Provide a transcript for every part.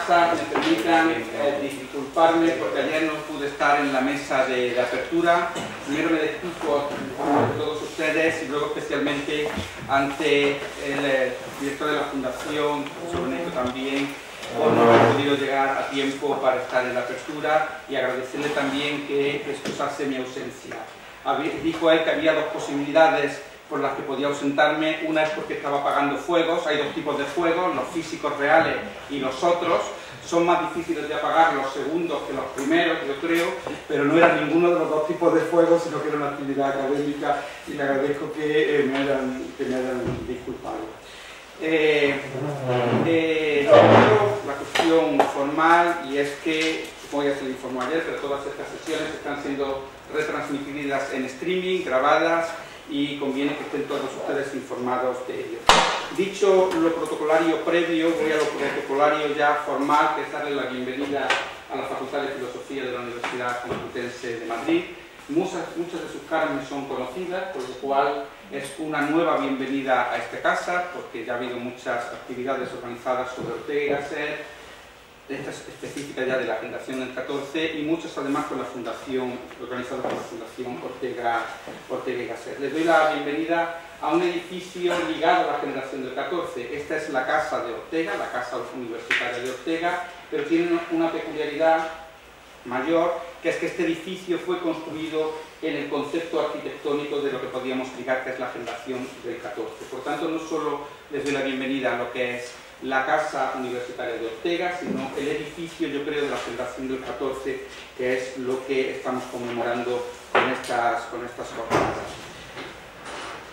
casa, me permitan disculparme porque ayer no pude estar en la mesa de apertura. Primero me disculpo ante todos ustedes y luego especialmente ante el director de la Fundación, José Benito también, por no haber podido llegar a tiempo para estar en la apertura, y agradecerle también que excusase mi ausencia. Dijo él que había dos posibilidades por las que podía ausentarme. Una es porque estaba apagando fuegos. Hay dos tipos de fuegos, los físicos reales y los otros. Son más difíciles de apagar los segundos que los primeros, yo creo, pero no era ninguno de los dos tipos de fuegos, sino que era una actividad académica, y le agradezco que me hayan disculpado. La cuestión formal, y es que, supongo que ya se le informó ayer, pero todas estas sesiones están siendo retransmitidas en streaming, grabadas, y conviene que estén todos ustedes informados de ello. Dicho lo protocolario previo, voy a lo protocolario ya formal, que es darle la bienvenida a la Facultad de Filosofía de la Universidad Complutense de Madrid. Muchas de sus caras me son conocidas, por lo cual es una nueva bienvenida a esta casa, porque ya ha habido muchas actividades organizadas sobre Ortega y Gasset, esta es específica ya de la generación del 14, y muchas además con la fundación, organizadas por la Fundación Ortega y Gasset. Les doy la bienvenida a un edificio ligado a la generación del 14. Esta es la casa de Ortega, la casa universitaria de Ortega, pero tiene una peculiaridad mayor, que es que este edificio fue construido en el concepto arquitectónico de lo que podríamos explicar que es la generación del 14. Por tanto, no solo les doy la bienvenida a lo que es la casa universitaria de Ortega, sino el edificio, yo creo, de la generación del 14, que es lo que estamos conmemorando con estas jornadas.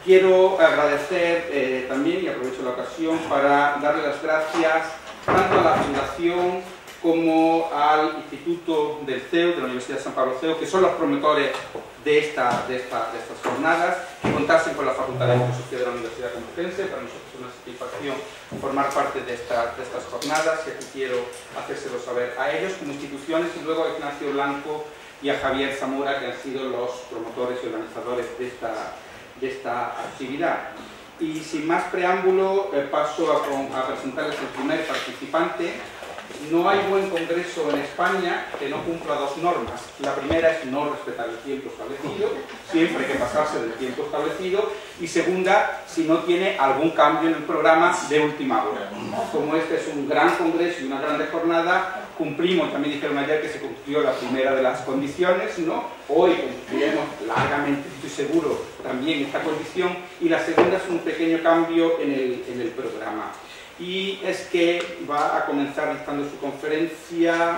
Quiero agradecer también, y aprovecho la ocasión para darle las gracias tanto a la Fundación como al Instituto del CEU, de la Universidad de San Pablo CEU, que son los promotores de estas jornadas, y contarse con la Facultad de Filosofía de la Universidad Complutense. Para nosotros es una satisfacción formar parte de estas jornadas, y aquí quiero hacérselo saber a ellos como instituciones, y luego a Ignacio Blanco y a Javier Zamora, que han sido los promotores y organizadores de esta actividad. Y sin más preámbulo, paso a presentarles el primer participante. No hay buen congreso en España que no cumpla dos normas. La primera es no respetar el tiempo establecido, siempre hay que pasarse del tiempo establecido, y segunda, si no tiene algún cambio en el programa de última hora. Como este es un gran congreso y una grande jornada, cumplimos, también dijeron ayer que se cumplió la primera de las condiciones, ¿no? Hoy cumpliremos largamente, estoy seguro, también esta condición, y la segunda es un pequeño cambio en el programa. Y es que va a comenzar dictando su conferencia,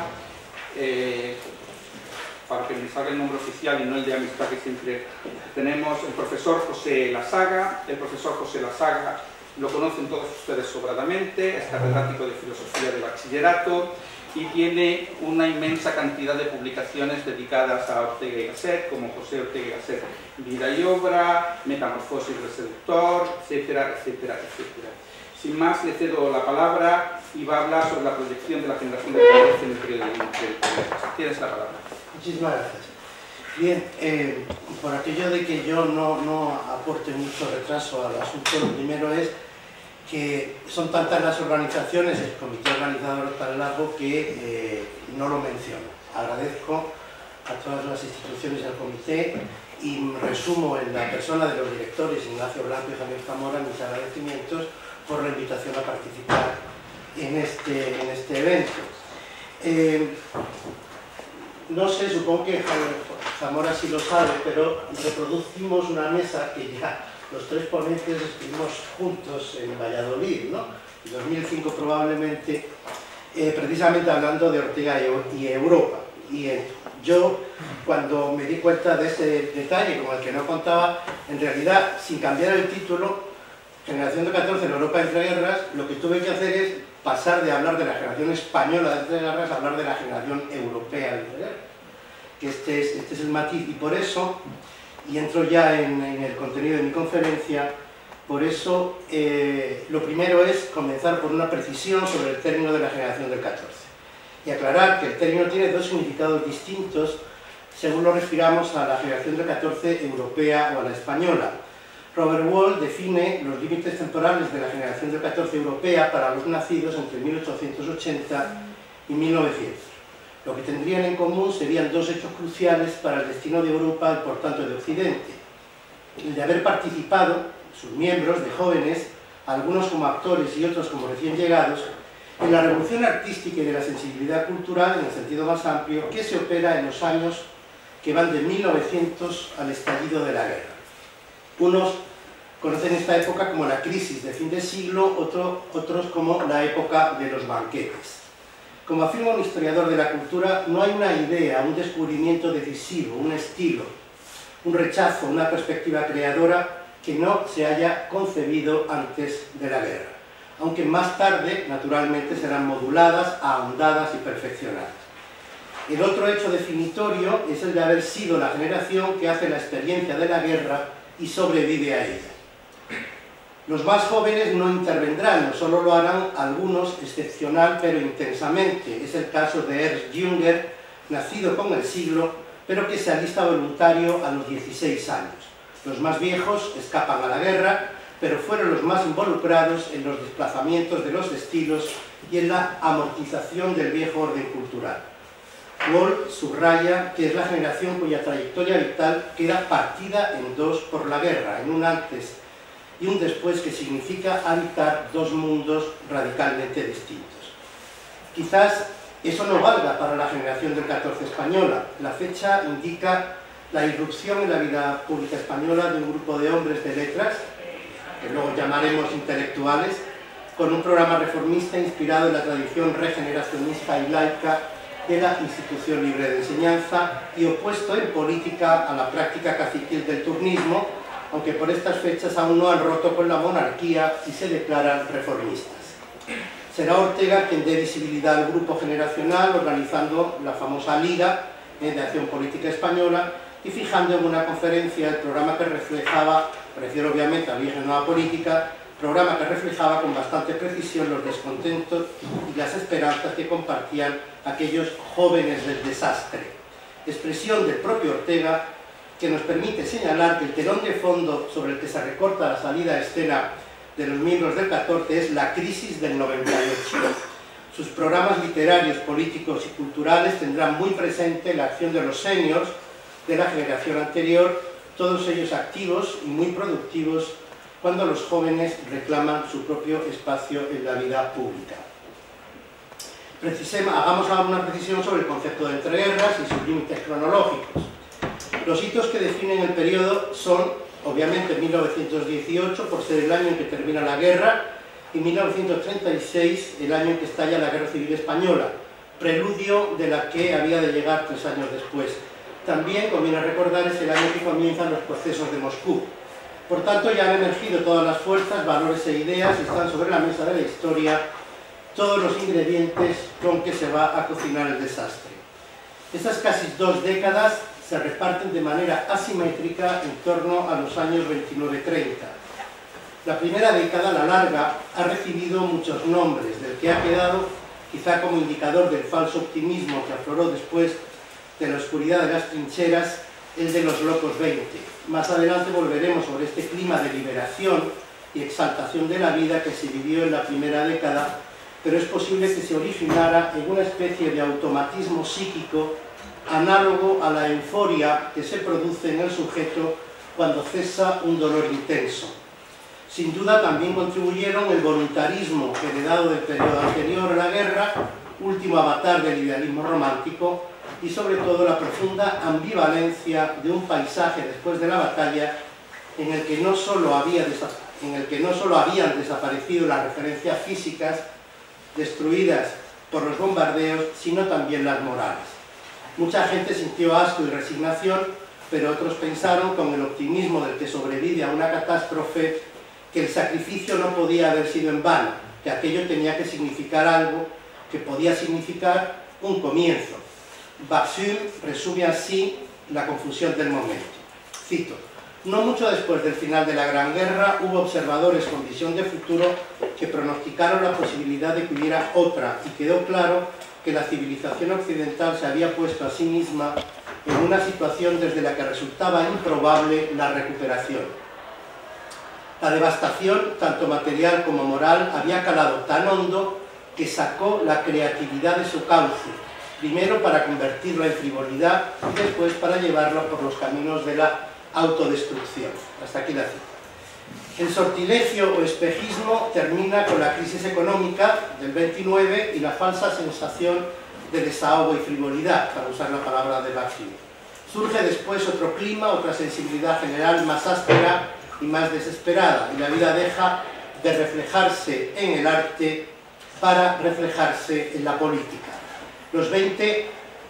para que me salga el nombre oficial y no el de amistad que siempre tenemos, el profesor José Lasaga. El profesor José Lasaga lo conocen todos ustedes sobradamente, es catedrático de Filosofía de Bachillerato y tiene una inmensa cantidad de publicaciones dedicadas a Ortega y Gasset, como José Ortega y Gasset, Vida y Obra, Metamorfosis del Seductor, etcétera, etcétera, etcétera. Sin más, le cedo la palabra y va a hablar sobre la proyección de la generación del 14 en el periodo del congreso. Tienes la palabra. Muchísimas gracias. Bien, por aquello de que yo no aporte mucho retraso al asunto, lo primero es que son tantas las organizaciones, el comité organizador es tan largo que no lo menciono. Agradezco a todas las instituciones del comité y resumo en la persona de los directores Ignacio Blanco y Javier Zamora mis agradecimientos por la invitación a participar en este evento. No sé, supongo que Zamora sí lo sabe, pero reproducimos una mesa que ya los tres ponentes estuvimos juntos en Valladolid, ¿no? En 2005 probablemente, precisamente hablando de Ortega y Europa. Y yo, cuando me di cuenta de ese detalle, como el que no contaba, en realidad, sin cambiar el título, Generación de 14 en Europa entre guerras, lo que tuve que hacer es pasar de hablar de la generación española de entre guerras a hablar de la generación europea de entre guerras. Que este es el matiz, y por eso, y entro ya en el contenido de mi conferencia, por eso lo primero es comenzar por una precisión sobre el término de la generación del 14 y aclarar que el término tiene dos significados distintos según lo refiramos a la generación del 14 europea o a la española. Robert Wall define los límites temporales de la generación del 14 europea para los nacidos entre 1880 y 1900. Lo que tendrían en común serían dos hechos cruciales para el destino de Europa y por tanto de Occidente. El de haber participado, sus miembros, de jóvenes, algunos como actores y otros como recién llegados, en la revolución artística y de la sensibilidad cultural, en el sentido más amplio, que se opera en los años que van de 1900 al estallido de la guerra. Unos conocen esta época como la crisis de fin de siglo, otros como la época de los banquetes. Como afirma un historiador de la cultura, no hay una idea, un descubrimiento decisivo, un estilo, un rechazo, una perspectiva creadora que no se haya concebido antes de la guerra, aunque más tarde, naturalmente, serán moduladas, ahondadas y perfeccionadas. El otro hecho definitorio es el de haber sido la generación que hace la experiencia de la guerra y sobrevive a ella. Los más jóvenes no intervendrán, no solo lo harán algunos excepcional pero intensamente. Es el caso de Ernst Jünger, nacido con el siglo, pero que se alista voluntario a los 16 años. Los más viejos escapan a la guerra, pero fueron los más involucrados en los desplazamientos de los estilos y en la amortización del viejo orden cultural. Wall subraya que es la generación cuya trayectoria vital queda partida en dos por la guerra, en un antes y un después, que significa habitar dos mundos radicalmente distintos. Quizás eso no valga para la generación del 14 española. La fecha indica la irrupción en la vida pública española de un grupo de hombres de letras, que luego llamaremos intelectuales, con un programa reformista inspirado en la tradición regeneracionista y laica de la institución libre de enseñanza y opuesto en política a la práctica caciquil del turnismo, aunque por estas fechas aún no han roto con la monarquía y se declaran reformistas. Será Ortega quien dé visibilidad al grupo generacional, organizando la famosa Liga de Acción Política Española y fijando en una conferencia el programa que reflejaba, me refiero obviamente a Vieja y Nueva Política, programa que reflejaba con bastante precisión los descontentos y las esperanzas que compartían aquellos jóvenes del desastre. Expresión del propio Ortega que nos permite señalar que el telón de fondo sobre el que se recorta la salida a escena de los miembros del 14 es la crisis del 98. Sus programas literarios, políticos y culturales tendrán muy presente la acción de los seniors de la generación anterior, todos ellos activos y muy productivos cuando los jóvenes reclaman su propio espacio en la vida pública. Hagamos ahora una precisión sobre el concepto de entreguerras y sus límites cronológicos. Los hitos que definen el periodo son, obviamente, 1918, por ser el año en que termina la guerra, y 1936, el año en que estalla la Guerra Civil Española, preludio de la que había de llegar 3 años después. También, conviene recordar, es el año que comienzan los procesos de Moscú. Por tanto, ya han emergido todas las fuerzas, valores e ideas, y están sobre la mesa de la historia todos los ingredientes con que se va a cocinar el desastre. Estas casi 2 décadas se reparten de manera asimétrica en torno a los años 29-30. La primera década, la larga, ha recibido muchos nombres, del que ha quedado, quizá como indicador del falso optimismo que afloró después de la oscuridad de las trincheras, el de los locos 20. Más adelante volveremos sobre este clima de liberación y exaltación de la vida que se vivió en la primera década, pero es posible que se originara en una especie de automatismo psíquico análogo a la euforia que se produce en el sujeto cuando cesa un dolor intenso. Sin duda también contribuyeron el voluntarismo heredado del periodo anterior a la guerra, último avatar del idealismo romántico, y sobre todo la profunda ambivalencia de un paisaje después de la batalla en el que no solo habían desaparecido las referencias físicas destruidas por los bombardeos, sino también las morales. Mucha gente sintió asco y resignación, pero otros pensaron, con el optimismo del que sobrevive a una catástrofe, que el sacrificio no podía haber sido en vano, que aquello tenía que significar algo, que podía significar un comienzo. Bashir resume así la confusión del momento. Cito: no mucho después del final de la Gran Guerra hubo observadores con visión de futuro que pronosticaron la posibilidad de que hubiera otra, y quedó claro que la civilización occidental se había puesto a sí misma en una situación desde la que resultaba improbable la recuperación. La devastación, tanto material como moral, había calado tan hondo que sacó la creatividad de su cauce, primero para convertirla en frivolidad y después para llevarla por los caminos de la autodestrucción. Hasta aquí la cita. El sortilegio o espejismo termina con la crisis económica del 29 y la falsa sensación de desahogo y frivolidad, para usar la palabra de Bakhtin. Surge después otro clima, otra sensibilidad general más áspera y más desesperada, y la vida deja de reflejarse en el arte para reflejarse en la política. Los 20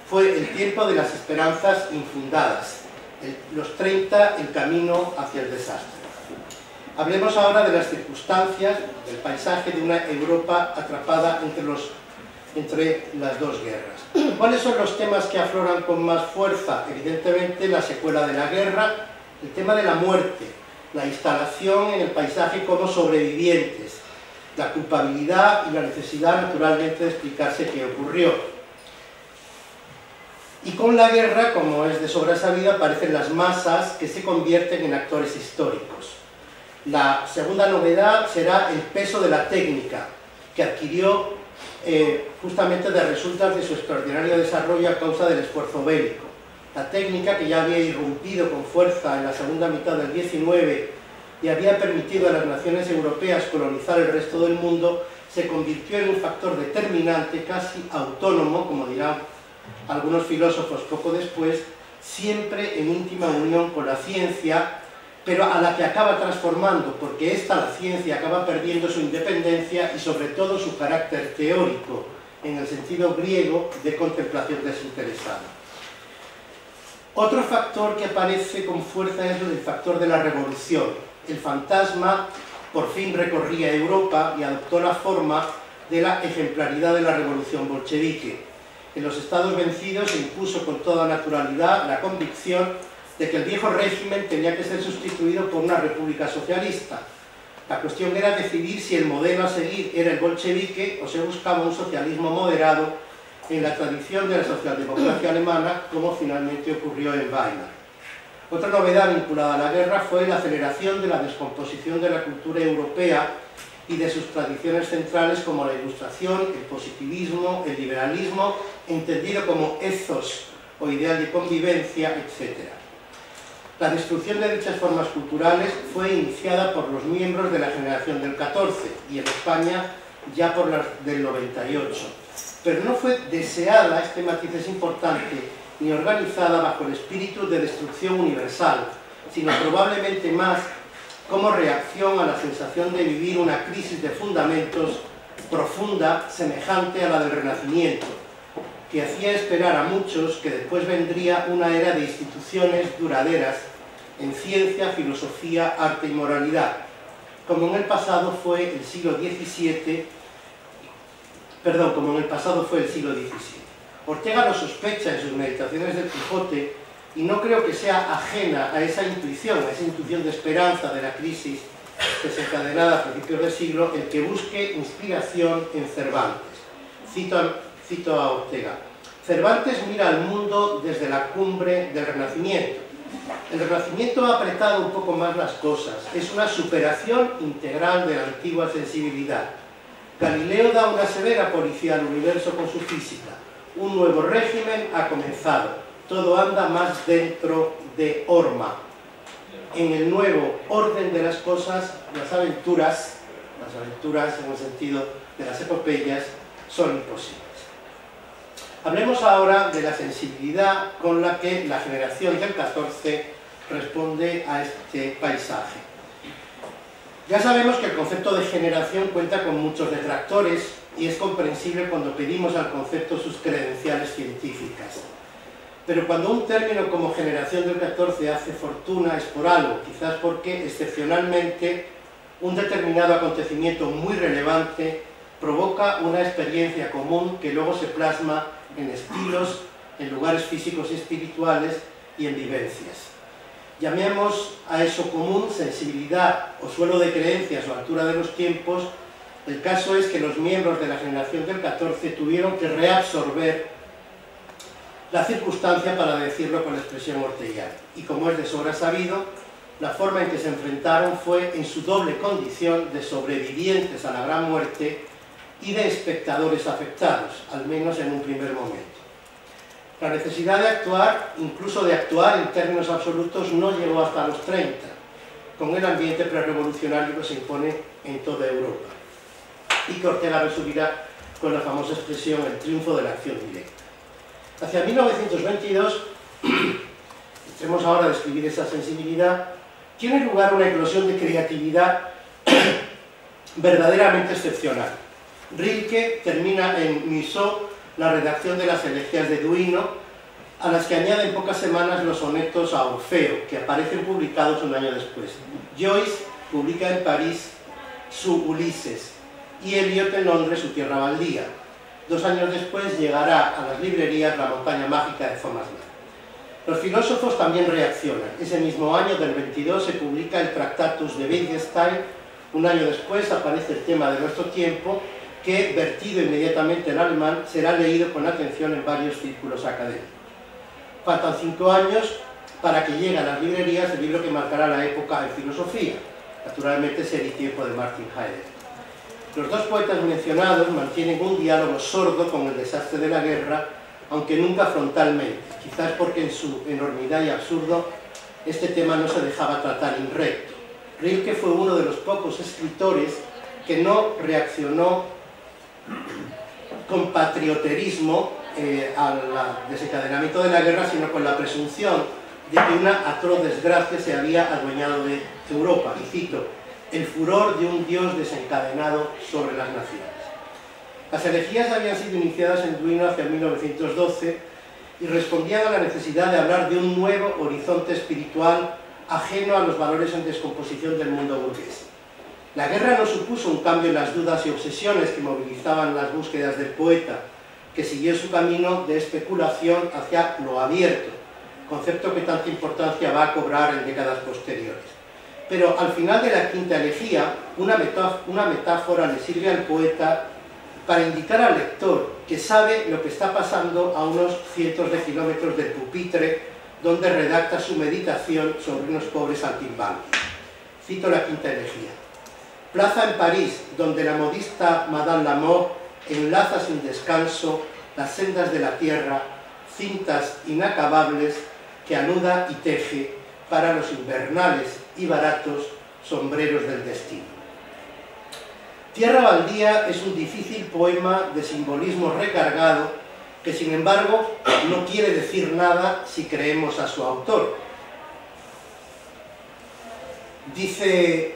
fue el tiempo de las esperanzas infundadas, los 30 el camino hacia el desastre. Hablemos ahora de las circunstancias, del paisaje de una Europa atrapada entre las dos guerras. ¿Cuáles son los temas que afloran con más fuerza? Evidentemente la secuela de la guerra, el tema de la muerte, la instalación en el paisaje como sobrevivientes, la culpabilidad y la necesidad naturalmente de explicarse qué ocurrió. Y con la guerra, como es de sobra sabida, aparecen las masas que se convierten en actores históricos. La segunda novedad será el peso de la técnica, que adquirió justamente de resultas de su extraordinario desarrollo a causa del esfuerzo bélico. La técnica, que ya había irrumpido con fuerza en la segunda mitad del 19 y había permitido a las naciones europeas colonizar el resto del mundo, se convirtió en un factor determinante, casi autónomo, como dirán algunos filósofos poco después, siempre en íntima unión con la ciencia, pero a la que acaba transformando, porque esta, la ciencia, acaba perdiendo su independencia y sobre todo su carácter teórico, en el sentido griego de contemplación desinteresada. Otro factor que aparece con fuerza es el factor de la revolución. El fantasma por fin recorría Europa y adoptó la forma de la ejemplaridad de la revolución bolchevique. En los estados vencidos se impuso con toda naturalidad la convicción de que el viejo régimen tenía que ser sustituido por una república socialista. La cuestión era decidir si el modelo a seguir era el bolchevique o se buscaba un socialismo moderado en la tradición de la socialdemocracia alemana, como finalmente ocurrió en Weimar. Otra novedad vinculada a la guerra fue la aceleración de la descomposición de la cultura europea y de sus tradiciones centrales como la ilustración, el positivismo, el liberalismo, entendido como ethos o ideal de convivencia, etc. La destrucción de dichas formas culturales fue iniciada por los miembros de la generación del 14 y en España ya por las del 98. Pero no fue deseada, este matiz es importante, ni organizada bajo el espíritu de destrucción universal, sino probablemente más como reacción a la sensación de vivir una crisis de fundamentos profunda, semejante a la del Renacimiento, que hacía esperar a muchos que después vendría una era de instituciones duraderas en ciencia, filosofía, arte y moralidad, como en el pasado fue el siglo XVII, Ortega lo sospecha en sus meditaciones del Quijote y no creo que sea ajena a esa intuición de esperanza de la crisis desencadenada a principios del siglo, el que busque inspiración en Cervantes. Cito a Ortega. Cervantes mira al mundo desde la cumbre del Renacimiento. El Renacimiento ha apretado un poco más las cosas, es una superación integral de la antigua sensibilidad. Galileo da una severa policía al universo con su física. Un nuevo régimen ha comenzado, todo anda más dentro de Orma. En el nuevo orden de las cosas, las aventuras en el sentido de las epopeyas, son imposibles. Hablemos ahora de la sensibilidad con la que la generación del 14 responde a este paisaje. Ya sabemos que el concepto de generación cuenta con muchos detractores y es comprensible cuando pedimos al concepto sus credenciales científicas. Pero cuando un término como generación del 14 hace fortuna es por algo, quizás porque excepcionalmente un determinado acontecimiento muy relevante provoca una experiencia común que luego se plasma en estilos, en lugares físicos y espirituales y en vivencias. Llamemos a eso común, sensibilidad o suelo de creencias o altura de los tiempos. El caso es que los miembros de la generación del 14 tuvieron que reabsorber la circunstancia, para decirlo con la expresión orteguiana. Y como es de sobra sabido, la forma en que se enfrentaron fue en su doble condición de sobrevivientes a la gran muerte y de espectadores afectados, al menos en un primer momento. La necesidad de actuar, incluso de actuar en términos absolutos, no llegó hasta los 30, con el ambiente prerevolucionario que se impone en toda Europa, y que Ortega resumirá con la famosa expresión el triunfo de la acción directa. Hacia 1922, tenemos ahora a describir esa sensibilidad, tiene lugar una eclosión de creatividad verdaderamente excepcional. Rilke termina en Museau la redacción de las elegías de Duino, a las que añade en pocas semanas los sonetos a Orfeo, que aparecen publicados un año después. Joyce publica en París su Ulises y Eliot en Londres su Tierra Baldía. 2 años después llegará a las librerías La montaña mágica de Thomas Mann. Los filósofos también reaccionan. Ese mismo año, del 22, se publica el Tractatus de Wittgenstein. Un año después aparece el tema de nuestro tiempo, que, vertido inmediatamente en alemán, será leído con atención en varios círculos académicos. Faltan 5 años para que llegue a las librerías el libro que marcará la época en filosofía, naturalmente Ser y tiempo de Martin Heidegger. Los dos poetas mencionados mantienen un diálogo sordo con el desastre de la guerra, aunque nunca frontalmente, quizás porque en su enormidad y absurdo este tema no se dejaba tratar in recto. Rilke fue uno de los pocos escritores que no reaccionó con patrioterismo al desencadenamiento de la guerra, sino con la presunción de que una atroz desgracia se había adueñado de Europa. Y cito: el furor de un dios desencadenado sobre las naciones. Las elegías habían sido iniciadas en Duino hacia 1912 y respondían a la necesidad de hablar de un nuevo horizonte espiritual ajeno a los valores en descomposición del mundo burgués. La guerra no supuso un cambio en las dudas y obsesiones que movilizaban las búsquedas del poeta, que siguió su camino de especulación hacia lo abierto, concepto que tanta importancia va a cobrar en décadas posteriores. Pero al final de la quinta elegía, una metáfora le sirve al poeta para indicar al lector que sabe lo que está pasando a unos cientos de kilómetros del pupitre donde redacta su meditación sobre unos pobres saltimbanquis. Cito la quinta elegía. Plaza en París, donde la modista Madame Lamour enlaza sin descanso las sendas de la tierra, cintas inacabables que anuda y teje para los invernales y baratos sombreros del destino. Tierra Baldía es un difícil poema de simbolismo recargado que, sin embargo, no quiere decir nada si creemos a su autor. Dice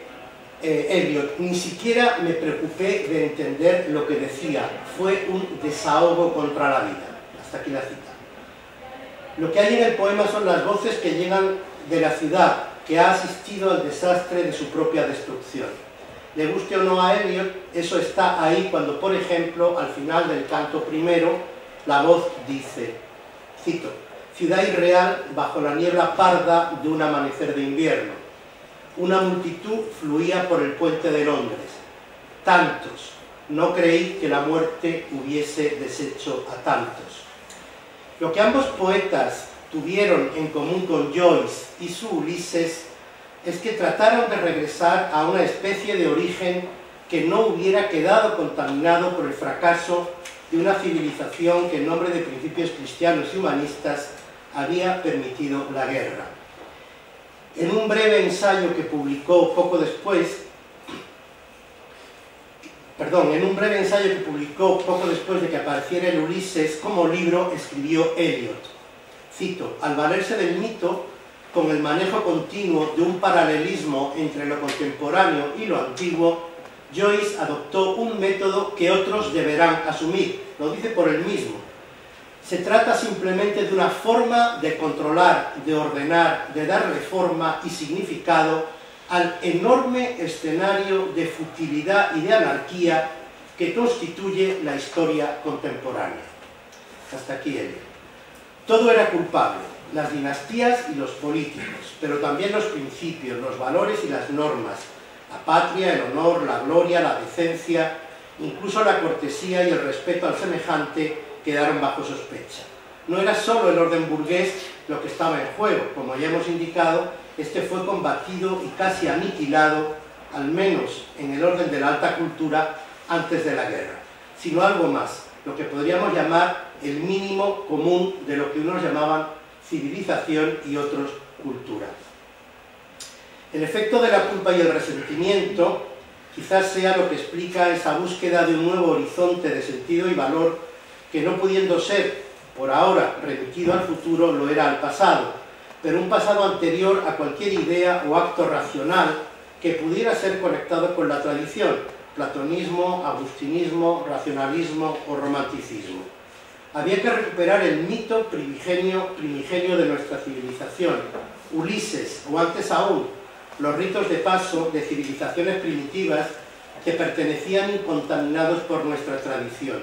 Eliot: ni siquiera me preocupé de entender lo que decía, fue un desahogo contra la vida. Hasta aquí la cita. Lo que hay en el poema son las voces que llegan de la ciudad, que ha asistido al desastre de su propia destrucción. Le guste o no a Eliot, eso está ahí cuando, por ejemplo, al final del canto primero, la voz dice, cito: ciudad irreal bajo la niebla parda de un amanecer de invierno. Una multitud fluía por el puente de Londres. Tantos. No creí que la muerte hubiese deshecho a tantos. Lo que ambos poetas tuvieron en común con Joyce y su Ulises es que trataron de regresar a una especie de origen que no hubiera quedado contaminado por el fracaso de una civilización que en nombre de principios cristianos y humanistas había permitido la guerra. En un breve ensayo que publicó poco después de que apareciera el Ulises como libro, escribió Eliot, cito: al valerse del mito, con el manejo continuo de un paralelismo entre lo contemporáneo y lo antiguo, Joyce adoptó un método que otros deberán asumir. Lo dice por él mismo. Se trata simplemente de una forma de controlar, de ordenar, de darle forma y significado al enorme escenario de futilidad y de anarquía que constituye la historia contemporánea. Hasta aquí ello. Todo era culpable, las dinastías y los políticos, pero también los principios, los valores y las normas, la patria, el honor, la gloria, la decencia, incluso la cortesía y el respeto al semejante quedaron bajo sospecha. No era solo el orden burgués lo que estaba en juego, como ya hemos indicado, este fue combatido y casi aniquilado, al menos en el orden de la alta cultura, antes de la guerra. sino algo más, lo que podríamos llamar el mínimo común de lo que unos llamaban civilización y otros cultura. El efecto de la culpa y el resentimiento quizás sea lo que explica esa búsqueda de un nuevo horizonte de sentido y valor que, no pudiendo ser por ahora remitido al futuro, lo era al pasado, pero un pasado anterior a cualquier idea o acto racional que pudiera ser conectado con la tradición, platonismo, agustinismo, racionalismo o romanticismo. Había que recuperar el mito primigenio de nuestra civilización, Ulises, o antes aún, los ritos de paso de civilizaciones primitivas que pertenecían incontaminados por nuestra tradición.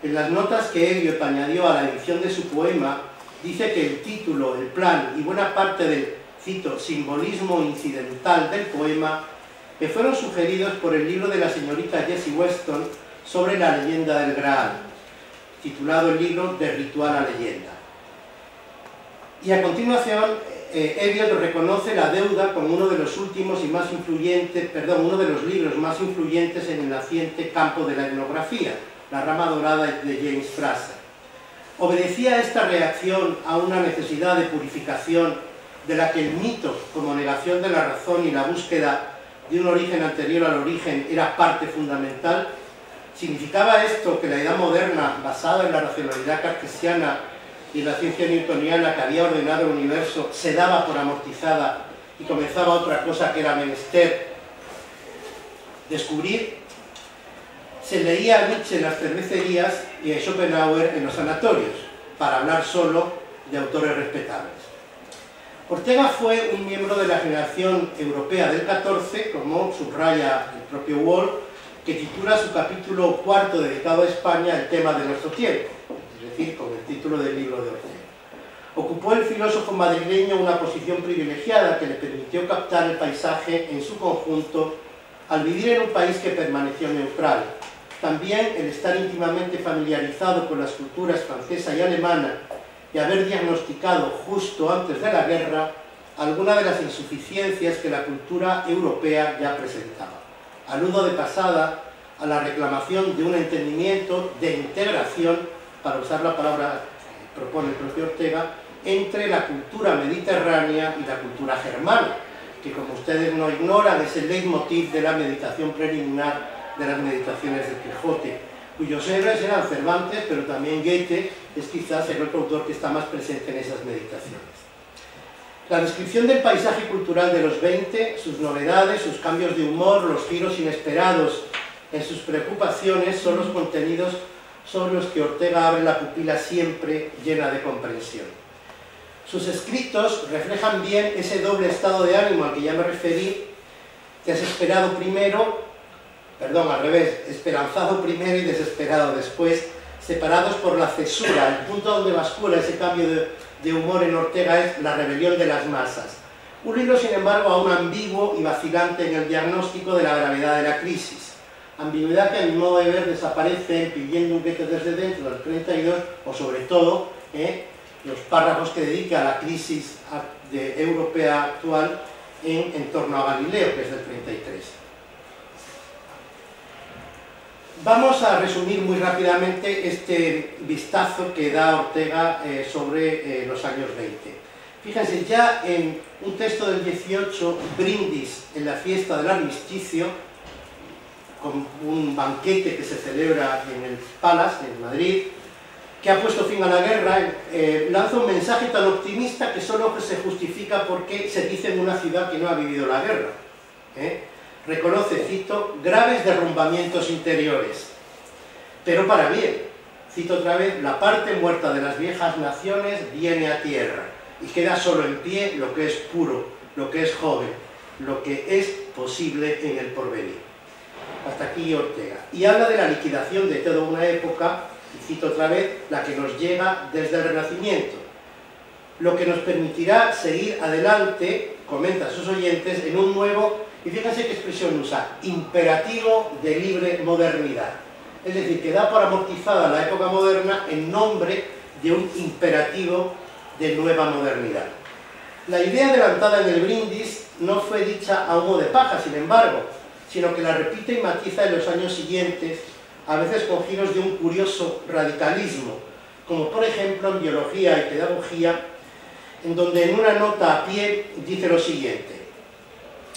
En las notas que Eliot añadió a la edición de su poema, dice que el título, el plan y buena parte del, cito, simbolismo incidental del poema, que fueron sugeridos por el libro de la señorita Jessie Weston sobre la leyenda del Graal, titulado el libro De ritual a leyenda. Y a continuación, Eliot reconoce la deuda con uno de los últimos y más influyentes, uno de los libros más influyentes en el naciente campo de la etnografía, La rama dorada de James Fraser. Obedecía esta reacción a una necesidad de purificación de la que el mito, como negación de la razón y la búsqueda de un origen anterior al origen, era parte fundamental. ¿Significaba esto que la edad moderna, basada en la racionalidad cartesiana y la ciencia newtoniana que había ordenado el universo, se daba por amortizada y comenzaba otra cosa que era menester descubrir? Se leía a Nietzsche en las cervecerías y a Schopenhauer en los sanatorios, para hablar solo de autores respetables. Ortega fue un miembro de la generación europea del 14, como subraya el propio Wall, que titula su capítulo cuarto dedicado a España el tema de nuestro tiempo, es decir, con el título del libro de Ortega. Ocupó el filósofo madrileño una posición privilegiada que le permitió captar el paisaje en su conjunto al vivir en un país que permaneció neutral. También el estar íntimamente familiarizado con las culturas francesa y alemana y haber diagnosticado justo antes de la guerra algunas de las insuficiencias que la cultura europea ya presentaba. Aludo de pasada a la reclamación de un entendimiento de integración, para usar la palabra que propone el propio Ortega, entre la cultura mediterránea y la cultura germana, que, como ustedes no ignoran, es el leitmotiv de la meditación preliminar de las meditaciones de Quijote, cuyos héroes eran Cervantes, pero también Goethe es quizás el otro autor que está más presente en esas meditaciones. La descripción del paisaje cultural de los 20, sus novedades, sus cambios de humor, los giros inesperados en sus preocupaciones, son los contenidos sobre los que Ortega abre la pupila siempre llena de comprensión. Sus escritos reflejan bien ese doble estado de ánimo al que ya me referí, desesperado primero, esperanzado primero y desesperado después, separados por la cesura. El punto donde bascula ese cambio de humor en Ortega es La rebelión de las masas. Un libro, sin embargo, aún ambiguo y vacilante en el diagnóstico de la gravedad de la crisis. Ambigüedad que, a mi modo de ver, desaparece pidiendo un Goethe desde dentro del 32, o sobre todo, los párrafos que dedica a la crisis europea actual en torno a Galileo, que es del 33. Vamos a resumir muy rápidamente este vistazo que da Ortega sobre los años 20. Fíjense, ya en un texto del 18, Brindis en la fiesta del armisticio, con un banquete que se celebra en el Palace, en Madrid, que ha puesto fin a la guerra, lanza un mensaje tan optimista que solo se justifica porque se dice en una ciudad que no ha vivido la guerra. Reconoce, cito, graves derrumbamientos interiores, pero para bien. Cito otra vez, la parte muerta de las viejas naciones viene a tierra y queda solo en pie lo que es puro, lo que es joven, lo que es posible en el porvenir. Hasta aquí Ortega. Y habla de la liquidación de toda una época, y cito otra vez, la que nos llega desde el Renacimiento, lo que nos permitirá seguir adelante, comenta a sus oyentes, en un nuevo, y fíjense qué expresión usa, imperativo de libre modernidad. Es decir, que da por amortizada la época moderna en nombre de un imperativo de nueva modernidad. La idea adelantada en el Brindis no fue dicha a humo de paja, sin embargo, sino que la repite y matiza en los años siguientes, a veces con giros de un curioso radicalismo, como por ejemplo en Biología y Pedagogía, en donde en una nota a pie dice lo siguiente: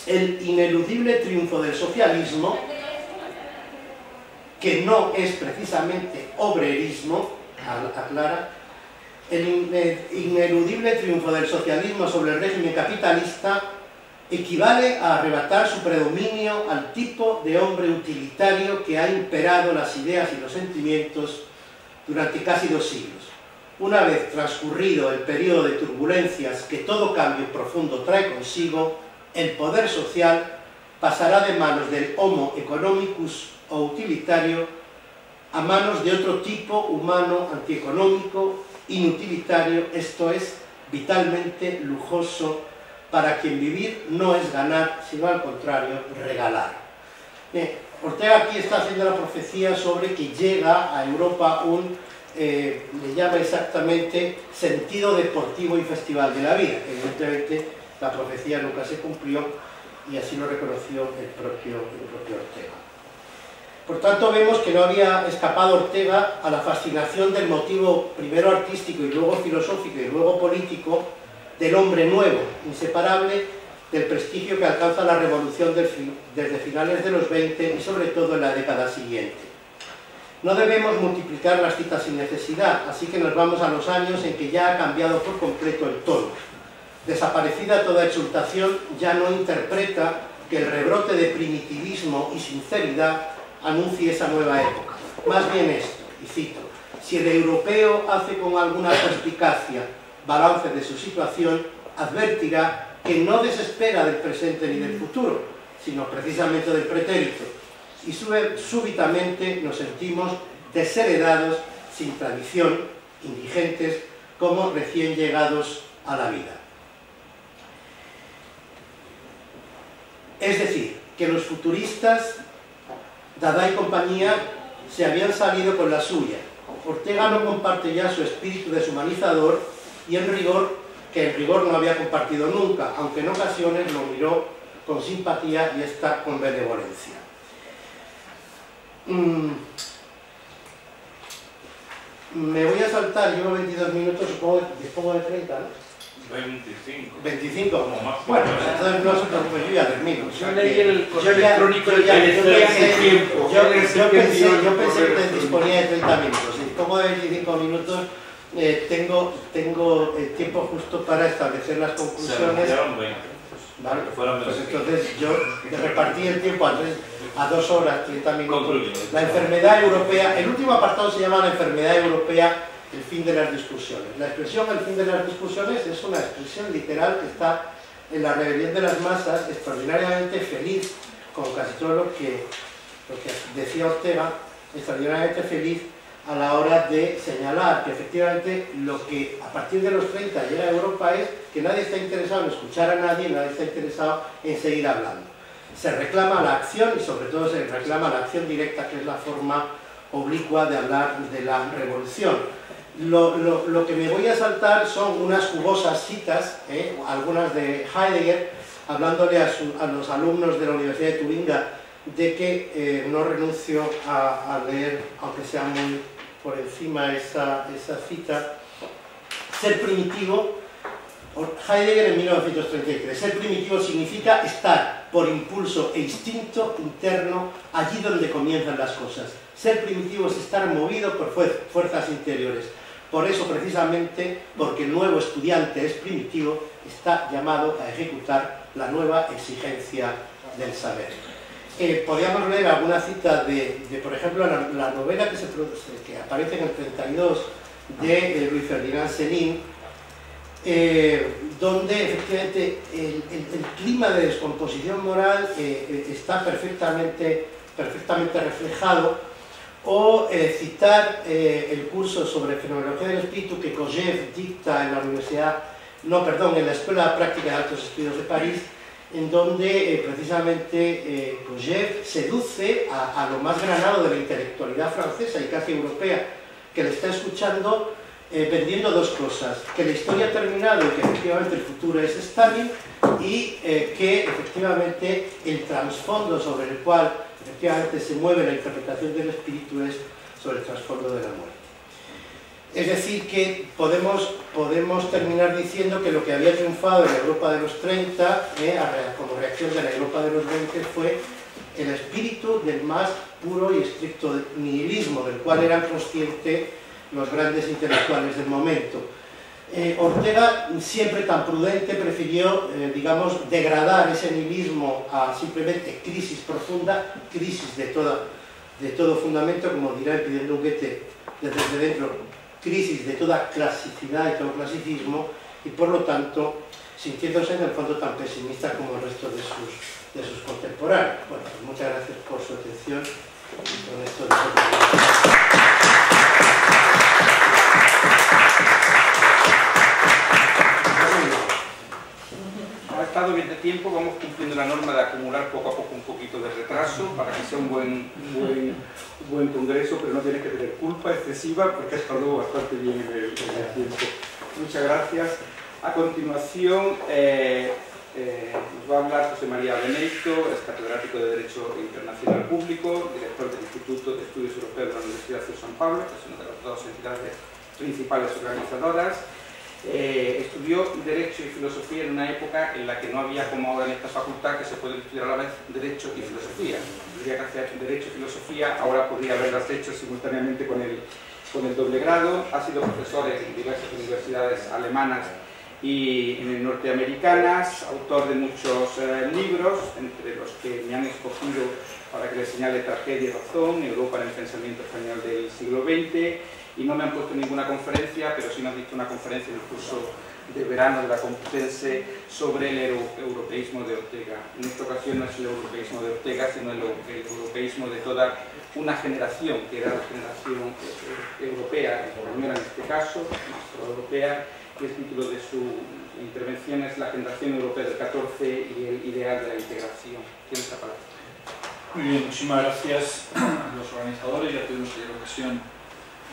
el ineludible triunfo del socialismo, que no es precisamente obrerismo, aclara, el ineludible triunfo del socialismo sobre el régimen capitalista equivale a arrebatar su predominio al tipo de hombre utilitario que ha imperado las ideas y los sentimientos durante casi 2 siglos. Una vez transcurrido el periodo de turbulencias que todo cambio profundo trae consigo, el poder social pasará de manos del homo economicus o utilitario a manos de otro tipo humano antieconómico, inutilitario, esto es, vitalmente lujoso, para quien vivir no es ganar, sino al contrario, regalar. Ortega aquí está haciendo la profecía sobre que llega a Europa un, le llama exactamente, sentido deportivo y festival de la vida. Evidentemente, la profecía nunca se cumplió y así lo reconoció el propio Ortega. Por tanto, vemos que no había escapado Ortega a la fascinación del motivo primero artístico y luego filosófico y luego político del hombre nuevo, inseparable del prestigio que alcanza la revolución desde finales de los 20 y sobre todo en la década siguiente. No debemos multiplicar las citas sin necesidad, así que nos vamos a los años en que ya ha cambiado por completo el tono. Desaparecida toda exultación, ya no interpreta que el rebrote de primitivismo y sinceridad anuncie esa nueva época. Más bien esto, y cito: si el europeo hace con alguna perspicacia balance de su situación, advertirá que no desespera del presente ni del futuro, sino precisamente del pretérito, y súbitamente nos sentimos desheredados, sin tradición, indigentes, como recién llegados a la vida. Es decir, que los futuristas, Dada y compañía, se habían salido con la suya. Ortega no comparte ya su espíritu deshumanizador y en rigor no había compartido nunca, aunque en ocasiones lo miró con simpatía y hasta con benevolencia. Me voy a saltar, llevo 22 minutos, dispongo de 30, ¿no? 25. 25. Bueno, entonces no se preocupe, yo ya termino. Yo leí el correo electrónico del tiempo. Yo pensé que disponía de 30 minutos. Dispongo de 25 minutos. Tengo tiempo justo para establecer las conclusiones. ¿Vale? Pues entonces yo repartí el tiempo a 2 horas, 30 minutos. La enfermedad europea, el último apartado se llama la enfermedad europea, el fin de las discusiones. La expresión el fin de las discusiones es una expresión literal que está en La rebelión de las masas, extraordinariamente feliz, como casi todo lo que decía Ortega, extraordinariamente feliz a la hora de señalar que efectivamente lo que a partir de los 30 llega a Europa es que nadie está interesado en escuchar a nadie, nadie está interesado en seguir hablando. Se reclama la acción y sobre todo se reclama la acción directa, que es la forma oblicua de hablar de la revolución. Lo que me voy a saltar son unas jugosas citas, algunas de Heidegger, hablándole a los alumnos de la Universidad de Tubinga de que no renuncio a leer, aunque sea muy por encima esa cita. Ser primitivo, Heidegger en 1933, ser primitivo significa estar por impulso e instinto interno allí donde comienzan las cosas. Ser primitivo es estar movido por fuerzas interiores. Por eso, precisamente, porque el nuevo estudiante es primitivo, está llamado a ejecutar la nueva exigencia del saber. Podríamos leer alguna cita de por ejemplo, la novela que aparece en el 32 de Louis Ferdinand Céline, donde efectivamente el clima de descomposición moral está perfectamente reflejado. O citar el curso sobre fenomenología del espíritu que Kojève dicta en en la Escuela Práctica de Altos Estudios de París, en donde precisamente Kojève seduce a lo más granado de la intelectualidad francesa y casi europea, que le está escuchando vendiendo dos cosas: que la historia ha terminado y que efectivamente el futuro es Stalin, y que efectivamente el trasfondo sobre el cual efectivamente se mueve la interpretación del espíritu es sobre el trasfondo de la muerte. Es decir, que podemos terminar diciendo que lo que había triunfado en la Europa de los 30, como reacción de la Europa de los 20, fue el espíritu del más puro y estricto nihilismo, del cual eran conscientes los grandes intelectuales del momento. Ortega, siempre tan prudente, prefirió, digamos, degradar ese nihilismo a simplemente crisis profunda, crisis de todo fundamento, como dirá pidiendo un Goethe desde dentro, crisis de toda clasicidad y todo clasicismo, y por lo tanto, sintiéndose en el fondo tan pesimista como el resto de sus contemporáneos. Bueno, pues muchas gracias por su atención. Y con esto ha estado bien de tiempo, vamos cumpliendo la norma de acumular poco a poco un poquito de retraso para que sea un buen congreso, pero no tiene que tener culpa excesiva porque ha estado bastante bien en el tiempo. Muchas gracias. A continuación nos va a hablar José María Benedicto, es catedrático de Derecho Internacional Público, director del Instituto de Estudios Europeos de la Universidad de San Pablo, que es una de las dos entidades principales organizadoras. Estudió Derecho y Filosofía en una época en la que no había, como ahora en esta facultad, que se puede estudiar a la vez Derecho y Filosofía. Tendría que hacer Derecho y Filosofía, ahora podría haberlas hecho simultáneamente con el doble grado. Ha sido profesor en diversas universidades alemanas y norteamericanas, autor de muchos libros, entre los que me han escogido para que les señale Tragedia y Razón, Europa en el pensamiento español del siglo XX, y no me han puesto ninguna conferencia, pero sí me han dicto una conferencia en el curso de verano de la Complutense sobre el europeísmo de Ortega. En esta ocasión no es el europeísmo de Ortega, sino el europeísmo de toda una generación, que era la generación europea, española en este caso, más pro-europea, y el título de su intervención es La generación europea del 14 y el ideal de la integración. Tienes la palabra. Muy bien, muchísimas gracias a los organizadores. Ya tuvimos ayer ocasión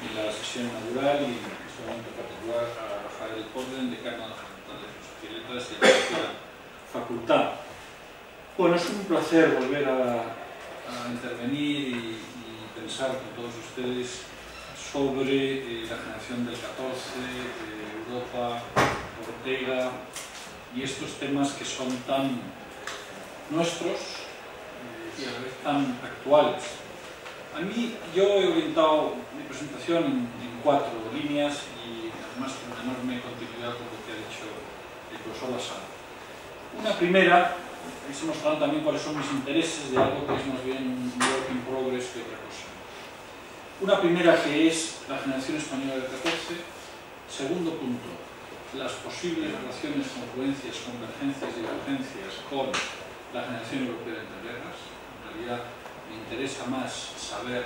en la sesión inaugural y en este momento particular a Rafael Porden, decano de la Facultad de Filosofía y Letras y de la Facultad. Bueno, es un placer volver a intervenir y pensar con todos ustedes sobre la generación del 14, Europa, Ortega y estos temas que son tan nuestros y a la vez tan actuales. A mí, yo he orientado mi presentación en 4 líneas y además con una enorme continuidad con lo que ha dicho el profesor Lassalle. Una primera, se mostrarán también cuáles son mis intereses de algo que es más bien un work in progress que otra cosa. Una primera que es la generación española del 14. Segundo punto, las posibles relaciones, confluencias, convergencias y divergencias con la generación europea de entreguerras. En realidad me interesa más saber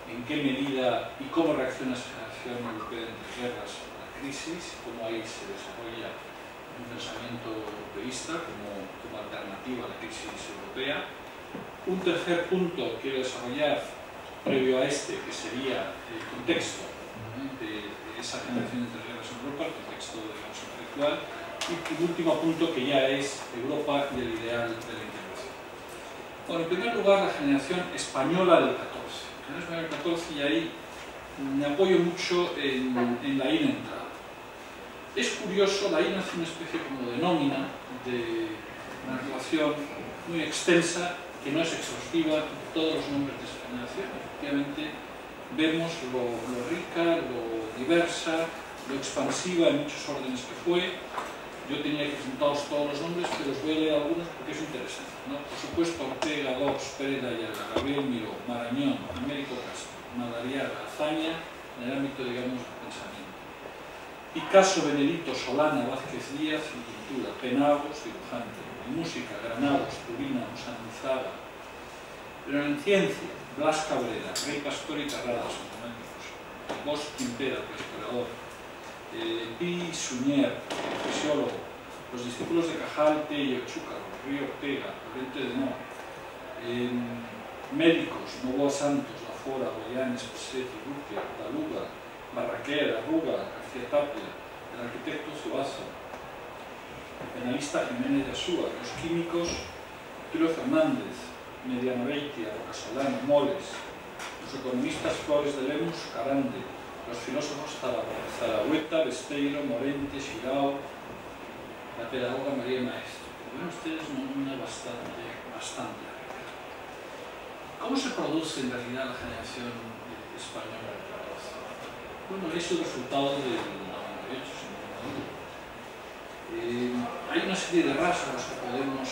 en qué medida y cómo reacciona esa generación europea de entreguerras a la crisis, cómo ahí se desarrolla un pensamiento europeísta como alternativa a la crisis europea. Un tercer punto quiero desarrollar previo a este, que sería el contexto de esa generación de entreguerras en Europa, el contexto, digamos, intelectual, y un último punto que ya es Europa y el ideal de la integración. Bueno, en primer lugar, la generación española del 14. La generación española del 14, y ahí me apoyo mucho en la I entrada. Es curioso, la I hace una especie como de nómina de una relación muy extensa, que no es exhaustiva, todos los nombres de esa generación. Efectivamente, vemos lo rica, lo diversa, lo expansiva en muchos órdenes que fue. Yo tenía que presentaros todos los nombres, pero os voy a leer algunos porque es interesante, ¿no? Por supuesto, Ortega, Dox, Pérez Ayala, Gabriel Miró, Marañón, Américo Castro, Madariaga, Azaña, en el ámbito, digamos, del pensamiento. Picasso, Benedito, Solana, Vázquez Díaz, en pintura, Penagos, dibujante, en música, Granados, Turina, Santizaga. Pero en ciencia, Blas Cabrera, Rey Pastor y Carradas, matemáticos, Bosch Quimpera, historiador, Pi Suñer, fisiólogo, los discípulos de Cajal, Tello, Chúcaro, Río Ortega, Llorente de No, médicos, Novoa Santos, Lafora, Goyanes, Pesetti, Urquia, Daluga, Barraquer, Arruga, García Tapia, el arquitecto Zuazo, penalista Jiménez de Asúa, los químicos Tulio Fernández, Mediano Beitia, Rocasolano, Moles, los economistas Flores de Lemus, Carande, los filósofos Zarahueta, Besteiro, Morente, Xirao, la pedagoga María Maestro. Ven ustedes una bastante larga. ¿Cómo se produce en realidad la generación española del 14? Bueno, es el resultado del 98, sin duda. Hay una serie de rasgos que podemos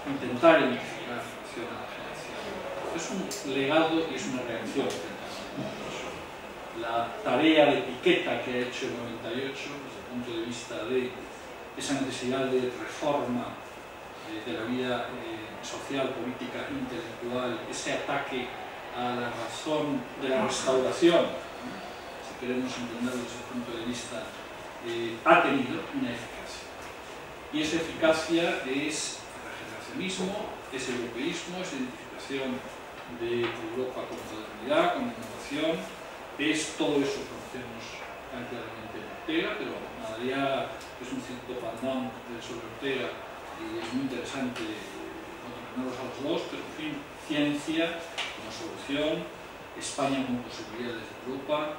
intentar identificar en relación a la generación. Es un legado y es una reacción frente al 98. La tarea de etiqueta que ha hecho el 98, desde el punto de vista de esa necesidad de reforma de la vida social, política, intelectual, ese ataque a la razón de la restauración, si queremos entenderlo desde ese punto de vista, ha tenido una eficacia. Y esa eficacia es el regeneracionismo, es el europeísmo, es la identificación de Europa con modernidad, con innovación, es todo eso que conocemos tan claramente en Ortega, pero Madariaga es un cierto pandón sobre Ortega y es muy interesante contemplarlos a los dos, pero en fin, ciencia como solución, España como posibilidades de Europa,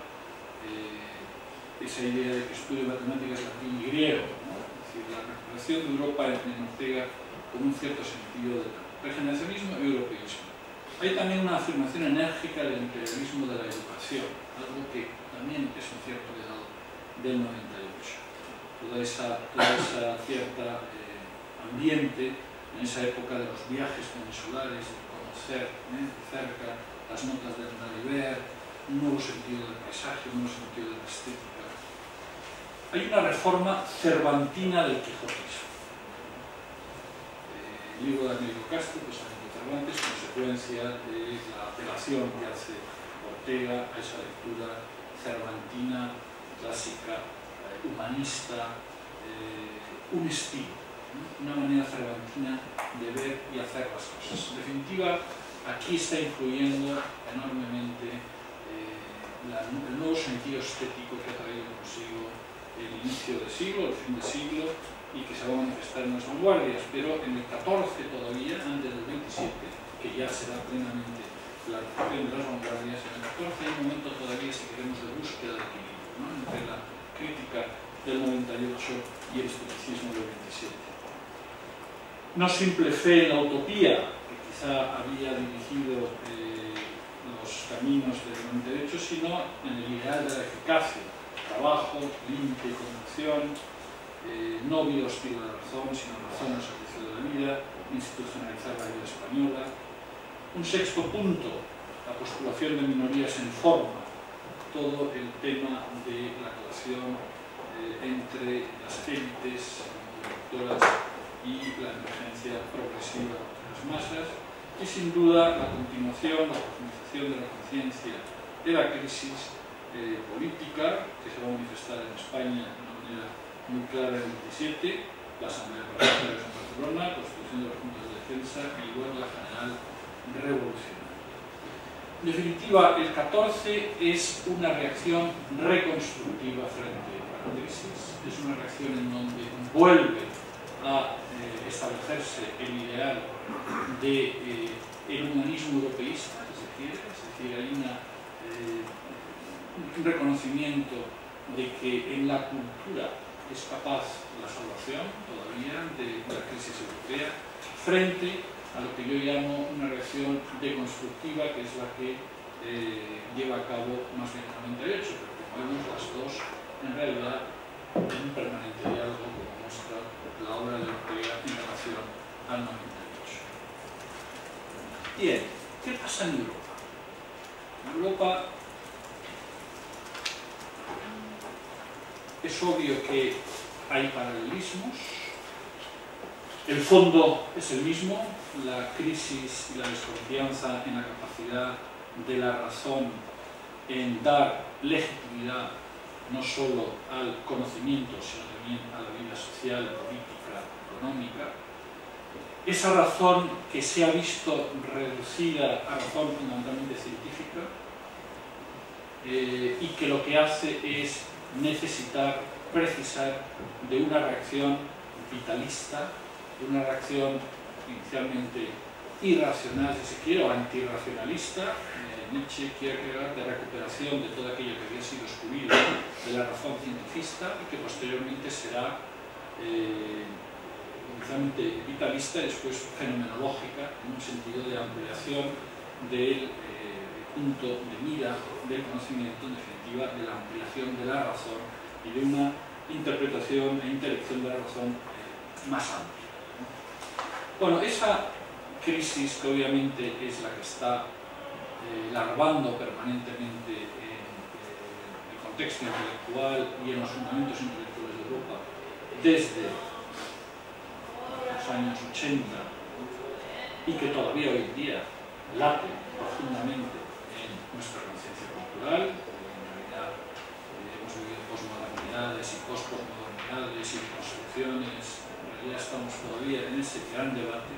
esa idea de que estudio matemáticas latín y griego, ¿no? Es decir, la recuperación de Europa en Ortega con un cierto sentido de regeneracionismo y europeísmo. Hay también una afirmación enérgica del imperialismo de la educación, algo que también es un cierto legado del 98. Toda esa cierta ambiente en esa época de los viajes peninsulares, de conocer de cerca las notas del Nariver, un nuevo sentido del paisaje, un nuevo sentido de la estética. Hay una reforma cervantina del quijotismo. El libro de Américo Castro, precisamente Cervantes, consecuencia de la apelación que hace Ortega a esa lectura cervantina, clásica, humanista, un estilo, una manera cervantina de ver y hacer las cosas. En definitiva, aquí está influyendo enormemente el nuevo sentido estético que ha traído consigo el inicio del siglo, el fin del siglo, y que se va a manifestar en las vanguardias, pero en el 14 todavía, antes del 27, que ya será plenamente la reacción de las vanguardias, en el 14 hay un momento todavía, si queremos, de búsqueda de equilibrio, ¿no? Entre la crítica del 98 y el esteticismo del 27. No simple fe en la utopía, que quizá había dirigido los caminos del 98, sino en el ideal de la eficacia, trabajo, límite, conducción, no vida hostil a la razón, sino razón al servicio de la vida, institucionalizar la vida española. Un sexto punto, la postulación de minorías en forma, todo el tema de la relación entre las élites intelectuales y la emergencia progresiva de las masas, y sin duda la continuación, la profundización de la conciencia de la crisis política que se va a manifestar en España de una manera muy clara en el 27, la Asamblea Parlamentaria de Barcelona, la constitución de las juntas de defensa y luego la general revolucionaria. En definitiva, el 14 es una reacción reconstructiva frente a la crisis, es una reacción en donde vuelve a establecerse el ideal del humanismo europeísta, es decir, hay un reconocimiento de que en la cultura es capaz la salvación todavía de la crisis europea frente a lo que yo llamo una reacción deconstructiva, que es la que lleva a cabo más bien el 98, pero como vemos las dos en realidad en un permanente diálogo, como muestra la obra de Ortega en relación al 98. Bien, ¿qué pasa en Europa? En Europa es obvio que hay paralelismos, el fondo es el mismo, la crisis y la desconfianza en la capacidad de la razón en dar legitimidad no solo al conocimiento, sino también a la vida social, política, económica. Esa razón que se ha visto reducida a razón fundamentalmente científica y que lo que hace es necesitar, precisar de una reacción vitalista, una reacción inicialmente irracional, si se quiere, o antirracionalista, Nietzsche, Kierkegaard, de recuperación de todo aquello que había sido excluido de la razón cientifista y que posteriormente será inicialmente vitalista y después fenomenológica, en un sentido de ampliación del punto de mira del conocimiento, en definitiva, de la ampliación de la razón y de una interpretación e intelección de la razón más amplia. Bueno, esa crisis que obviamente es la que está larvando permanentemente en el contexto intelectual y en los fundamentos intelectuales de Europa desde los años 80 y que todavía hoy en día late profundamente en nuestra conciencia cultural. En realidad hemos vivido posmodernidades y posmodernidades y construcciones. En realidad estamos todavía en ese gran debate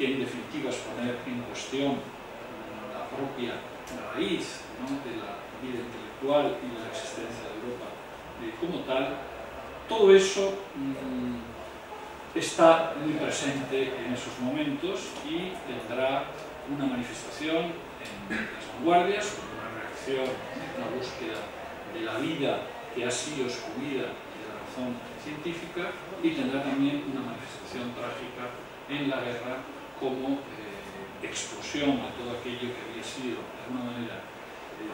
que en definitiva es poner en cuestión la propia raíz, ¿no?, de la vida intelectual y de la existencia de Europa como tal. Todo eso está muy presente en esos momentos y tendrá una manifestación en las vanguardias, como una reacción, una búsqueda de la vida que ha sido excluida de la razón científica, y tendrá también una manifestación trágica en la guerra como explosión de todo aquello que había sido de alguna manera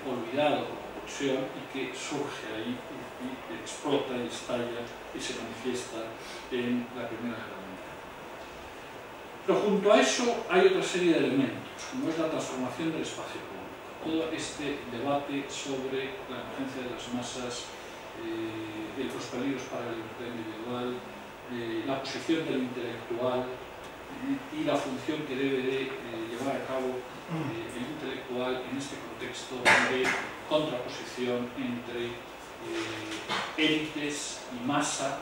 olvidado como pulsión y que surge ahí y explota y estalla y se manifiesta en la Primera Guerra Mundial. Pero junto a eso hay otra serie de elementos, como es la transformación del espacio público, todo este debate sobre la emergencia de las masas, los peligros para la libertad individual, la posición del intelectual y la función que debe de llevar a cabo el intelectual en este contexto de contraposición entre élites y masa,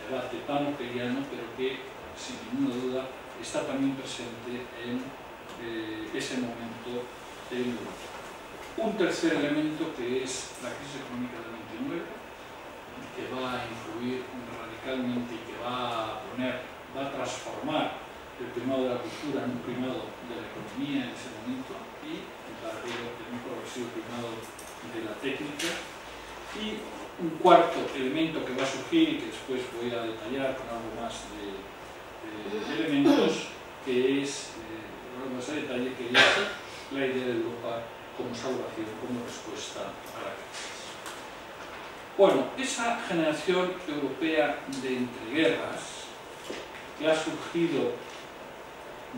debate tan hegeliano, pero que sin ninguna duda está también presente en ese momento en Europa. Un tercer elemento, que es la crisis económica del 29, que va a influir radicalmente y que va a transformar el primado de la cultura en un primado de la economía en ese momento, y en paralelo el un progresivo primado de la técnica. Y un cuarto elemento que va a surgir y que después voy a detallar con algo más de elementos, que es algo más de detalle, que es la idea de Europa como salvación, como respuesta a la crisis. Bueno, esa generación europea de entreguerras, que ha surgido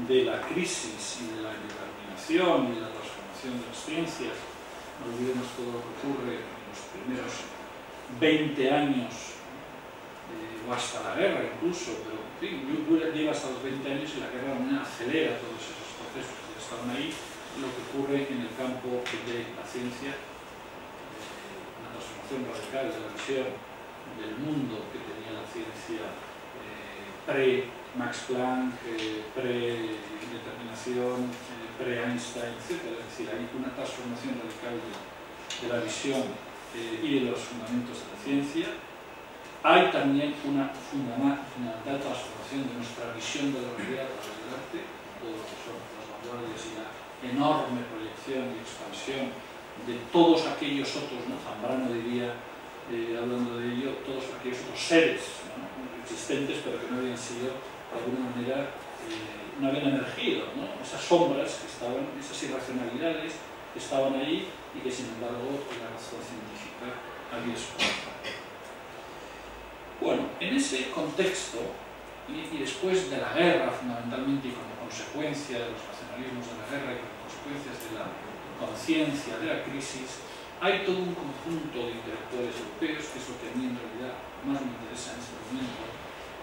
de la crisis y de la determinación y de la transformación de las ciencias, no olvidemos todo lo que ocurre en los primeros 20 años, o hasta la guerra incluso, pero en fin, llega hasta los 20 años y la guerra acelera todos esos procesos que estaban ahí, lo que ocurre en el campo de la ciencia, una transformación radical de la visión del mundo que tenía la ciencia pre-Max Planck, pre-determinación, pre-Einstein, etc. Es decir, hay una transformación radical de la visión y de los fundamentos de la ciencia. Hay también una fundamental transformación de nuestra visión de la realidad a través del arte, todo lo que son las vanguardias y la enorme proyección y expansión de todos aquellos otros, ¿no? Zambrano diría, hablando de ello, todos aquellos otros seres, ¿no?, existentes, pero que no habían sido, de alguna manera, no habían emergido, ¿no?, esas sombras que estaban, esas irracionalidades que estaban ahí y que, sin embargo, la razón científica había superado. Bueno, en ese contexto, y después de la guerra, fundamentalmente, y como consecuencia de los nacionalismos de la guerra y como consecuencias de la conciencia de la crisis, hay todo un conjunto de intelectuales europeos, que es lo que a mí en realidad más me interesa en este momento,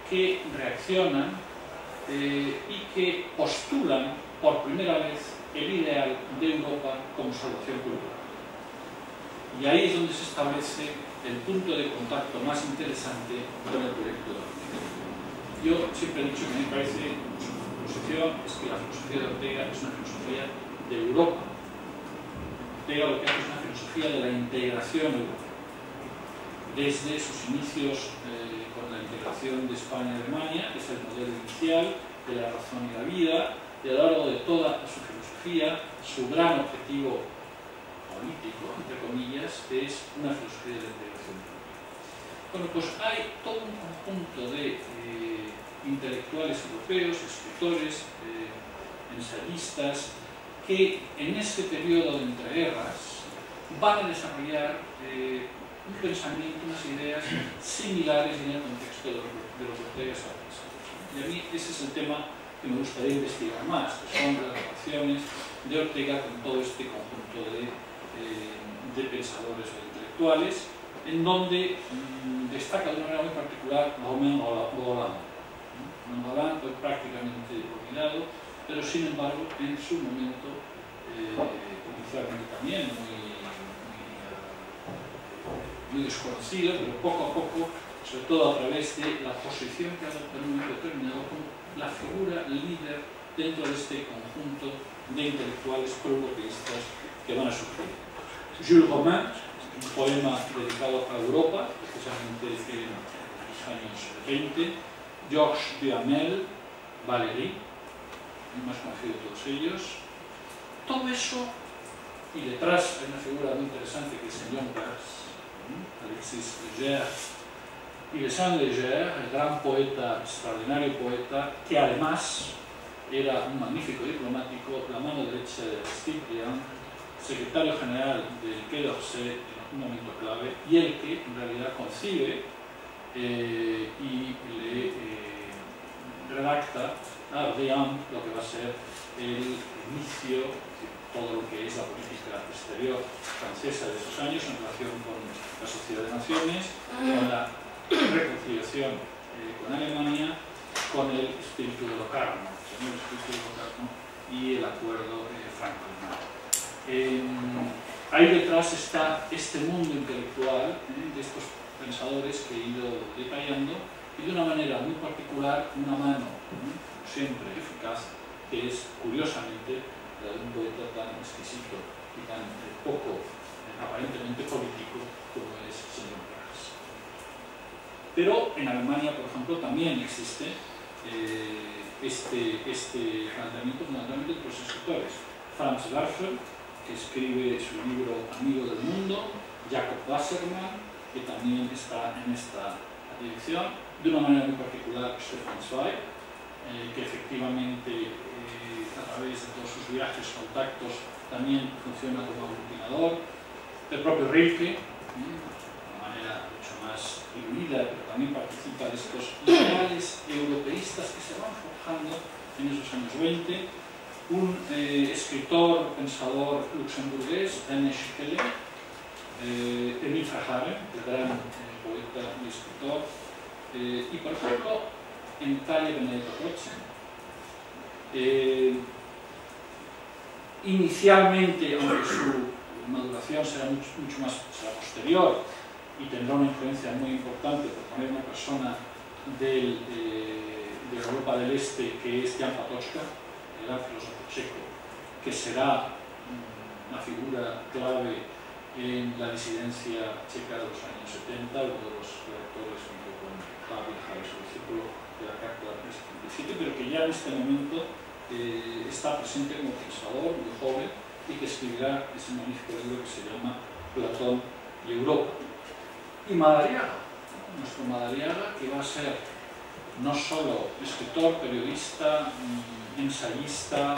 que reaccionan y que postulan por primera vez el ideal de Europa como salvación cultural. Y ahí es donde se establece el punto de contacto más interesante con el proyecto de Ortega. Yo siempre he dicho que me parece, su posición es que la filosofía de Ortega es una filosofía de Europa. Ortega lo que hace es una filosofía de la integración europea. Desde sus inicios con la integración de España y Alemania, que es el modelo inicial de la razón y la vida, y a lo largo de toda su filosofía, su gran objetivo político, entre comillas, es una filosofía de la integración europea. Bueno, pues hay todo un conjunto de intelectuales europeos, escritores, ensayistas, que en ese periodo de entreguerras van a desarrollar un pensamiento, unas ideas similares en el contexto de lo que Ortega está pensando. Y a mí ese es el tema que me gustaría investigar más, que son las relaciones de Ortega con todo este conjunto de pensadores o intelectuales, en donde destaca de una manera muy particular Romain Rolland. Rolland fue prácticamente olvidado, pero sin embargo en su momento, inicialmente también muy desconocido, pero poco a poco, sobre todo a través de la posición que adopta en un momento determinado como la figura líder dentro de este conjunto de intelectuales pro-europeístas que van a surgir. Jules Romain, un poema dedicado a Europa, precisamente en los años 20, Georges Duhamel, Valéry, el más conocido de todos ellos. Todo eso, y detrás hay una figura muy interesante que es John Peirce, Alexis Leger, y Alexandre Leger, el gran poeta, extraordinario poeta, que además era un magnífico diplomático, la mano derecha de Ciprian, secretario general del Quai d'Orsay en un momento clave, y el que en realidad concibe y le redacta a Briand lo que va a ser el inicio, todo lo que es la política exterior francesa de esos años en relación con la Sociedad de Naciones, con la reconciliación con Alemania, con el espíritu de Locarno, y el acuerdo franco-alemán. Ahí detrás está este mundo intelectual de estos pensadores que he ido detallando, y de una manera muy particular una mano siempre eficaz, que es curiosamente la de un poeta tan exquisito y tan poco aparentemente político como es Señor Peirce. Pero en Alemania, por ejemplo, también existe este planteamiento fundamentalmente de los escritores. Franz Werfel, que escribe su libro Amigo del Mundo, Jacob Wassermann, que también está en esta dirección, de una manera muy particular Stefan Zweig, que efectivamente a través de todos sus viajes, contactos, también funciona como aglutinador, el propio Rilke, de una manera mucho más diluida, pero también participa de estos ideales europeístas que se van forjando en esos años 20, un escritor, pensador luxemburgués, René Schickeler, Emil Verhaeren, el gran poeta y escritor, y por ejemplo en Italia Benedetto Croce. Inicialmente, aunque su maduración será mucho más posterior y tendrá una influencia muy importante, por poner una persona de Europa del Este, que es Jan Patočka, el gran filósofo checo, que será una figura clave en la disidencia checa de los años 70, uno de los redactores junto con Javier, su discípulo de la Carta del 77, pero que ya en este momento está presente como pensador, muy joven, y que escribirá ese magnífico libro que se llama Platón y Europa. Y Madariaga, nuestro Madariaga, que va a ser no solo escritor, periodista, ensayista,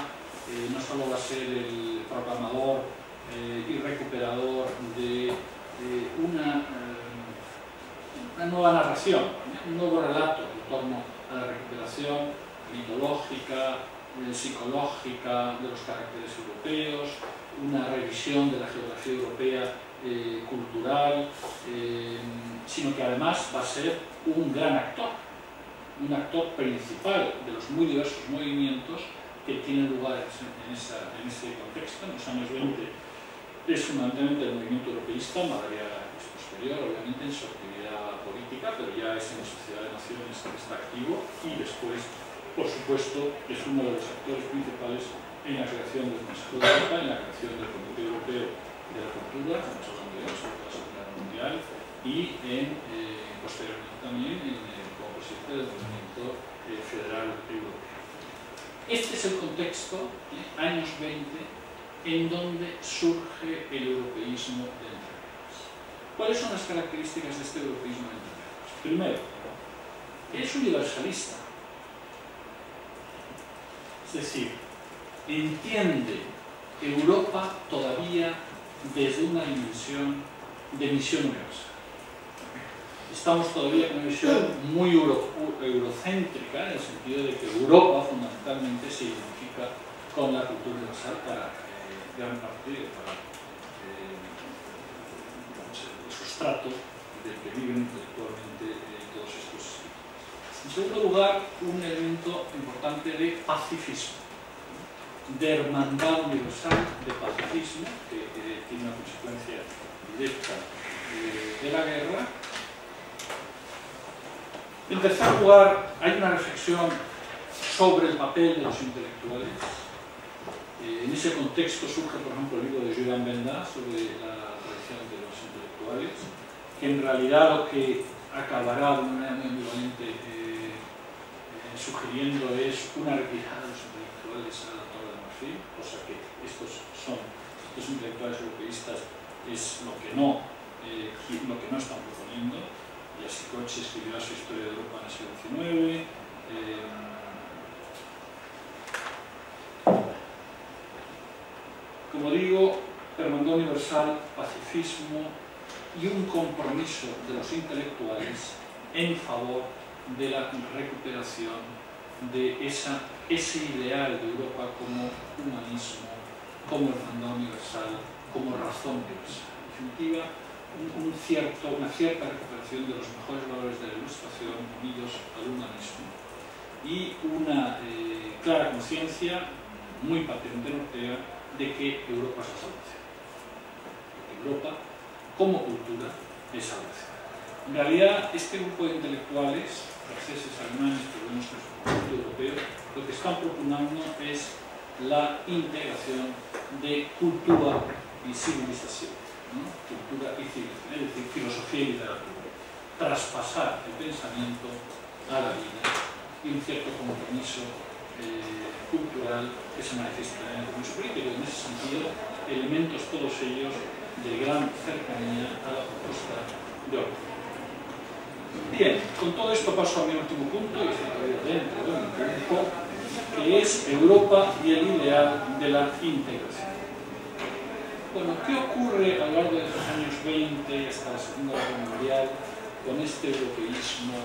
no solo va a ser el proclamador y recuperador de una nueva narración, un nuevo relato en torno a la recuperación mitológica, psicológica de los caracteres europeos, una revisión de la geografía europea cultural, sino que además va a ser un gran actor, un actor principal de los muy diversos movimientos que tienen lugar en ese contexto. En los años 20 es fundamentalmente el movimiento europeísta, Madariaga es posterior, obviamente en su actividad política, pero ya es en la Sociedad de Naciones que está activo, y después, por supuesto, es uno de los actores principales en la creación del Consejo de Europa, en la creación del Comité Europeo de la Cultura, estamos hablando de la Segunda Guerra Mundial, y en posteriormente también como presidente del Movimiento Federal Europeo. Este es el contexto, años 20, en donde surge el europeísmo de entreguerras. ¿Cuáles son las características de este europeísmo de entreguerras? Primero, es universalista. Es decir, entiende Europa todavía desde una dimensión de misión universal. Estamos todavía con una visión muy eurocéntrica, en el sentido de que Europa fundamentalmente se identifica con la cultura universal para gran parte para el sustrato del que viven intelectualmente todos estos escritores. En segundo lugar, un elemento importante de pacifismo, de hermandad universal, de pacifismo, que tiene una consecuencia directa de la guerra. En tercer lugar, hay una reflexión sobre el papel de los intelectuales. En ese contexto surge, por ejemplo, el libro de Julian Benda sobre la tradición de los intelectuales, que en realidad lo que acabará de una manera muy ambivalente sugiriendo es una retirada de los intelectuales a la tabla de marfil, cosa que estos intelectuales europeístas es lo que no están proponiendo. Y así Koch escribió su historia de Europa en el siglo XIX. Como digo, hermandad universal, pacifismo y un compromiso de los intelectuales en favor de la recuperación de ese ideal de Europa como humanismo, como hermandad universal, como razón universal. En definitiva, una cierta recuperación de los mejores valores de la Ilustración unidos al humanismo y una clara conciencia muy patente europea de que Europa es la salvación. Europa, como cultura, es salvación. En realidad, este grupo de intelectuales, franceses, alemanes, pero vemos que es un conjunto europeo, lo que están proponiendo es la integración de cultura y civilización. Cultura y civilización, es decir, filosofía y literatura, traspasar el pensamiento a la vida y un cierto compromiso cultural que se manifiesta en el compromiso político. En ese sentido, elementos todos ellos de gran cercanía a la propuesta de Ortega. Bien, con todo esto paso a mi último punto, y estoy dentro de un tiempo, que es Europa y el ideal de la integración. Bueno, ¿qué ocurre a lo largo de los años 20 hasta la Segunda Guerra Mundial con este europeísmo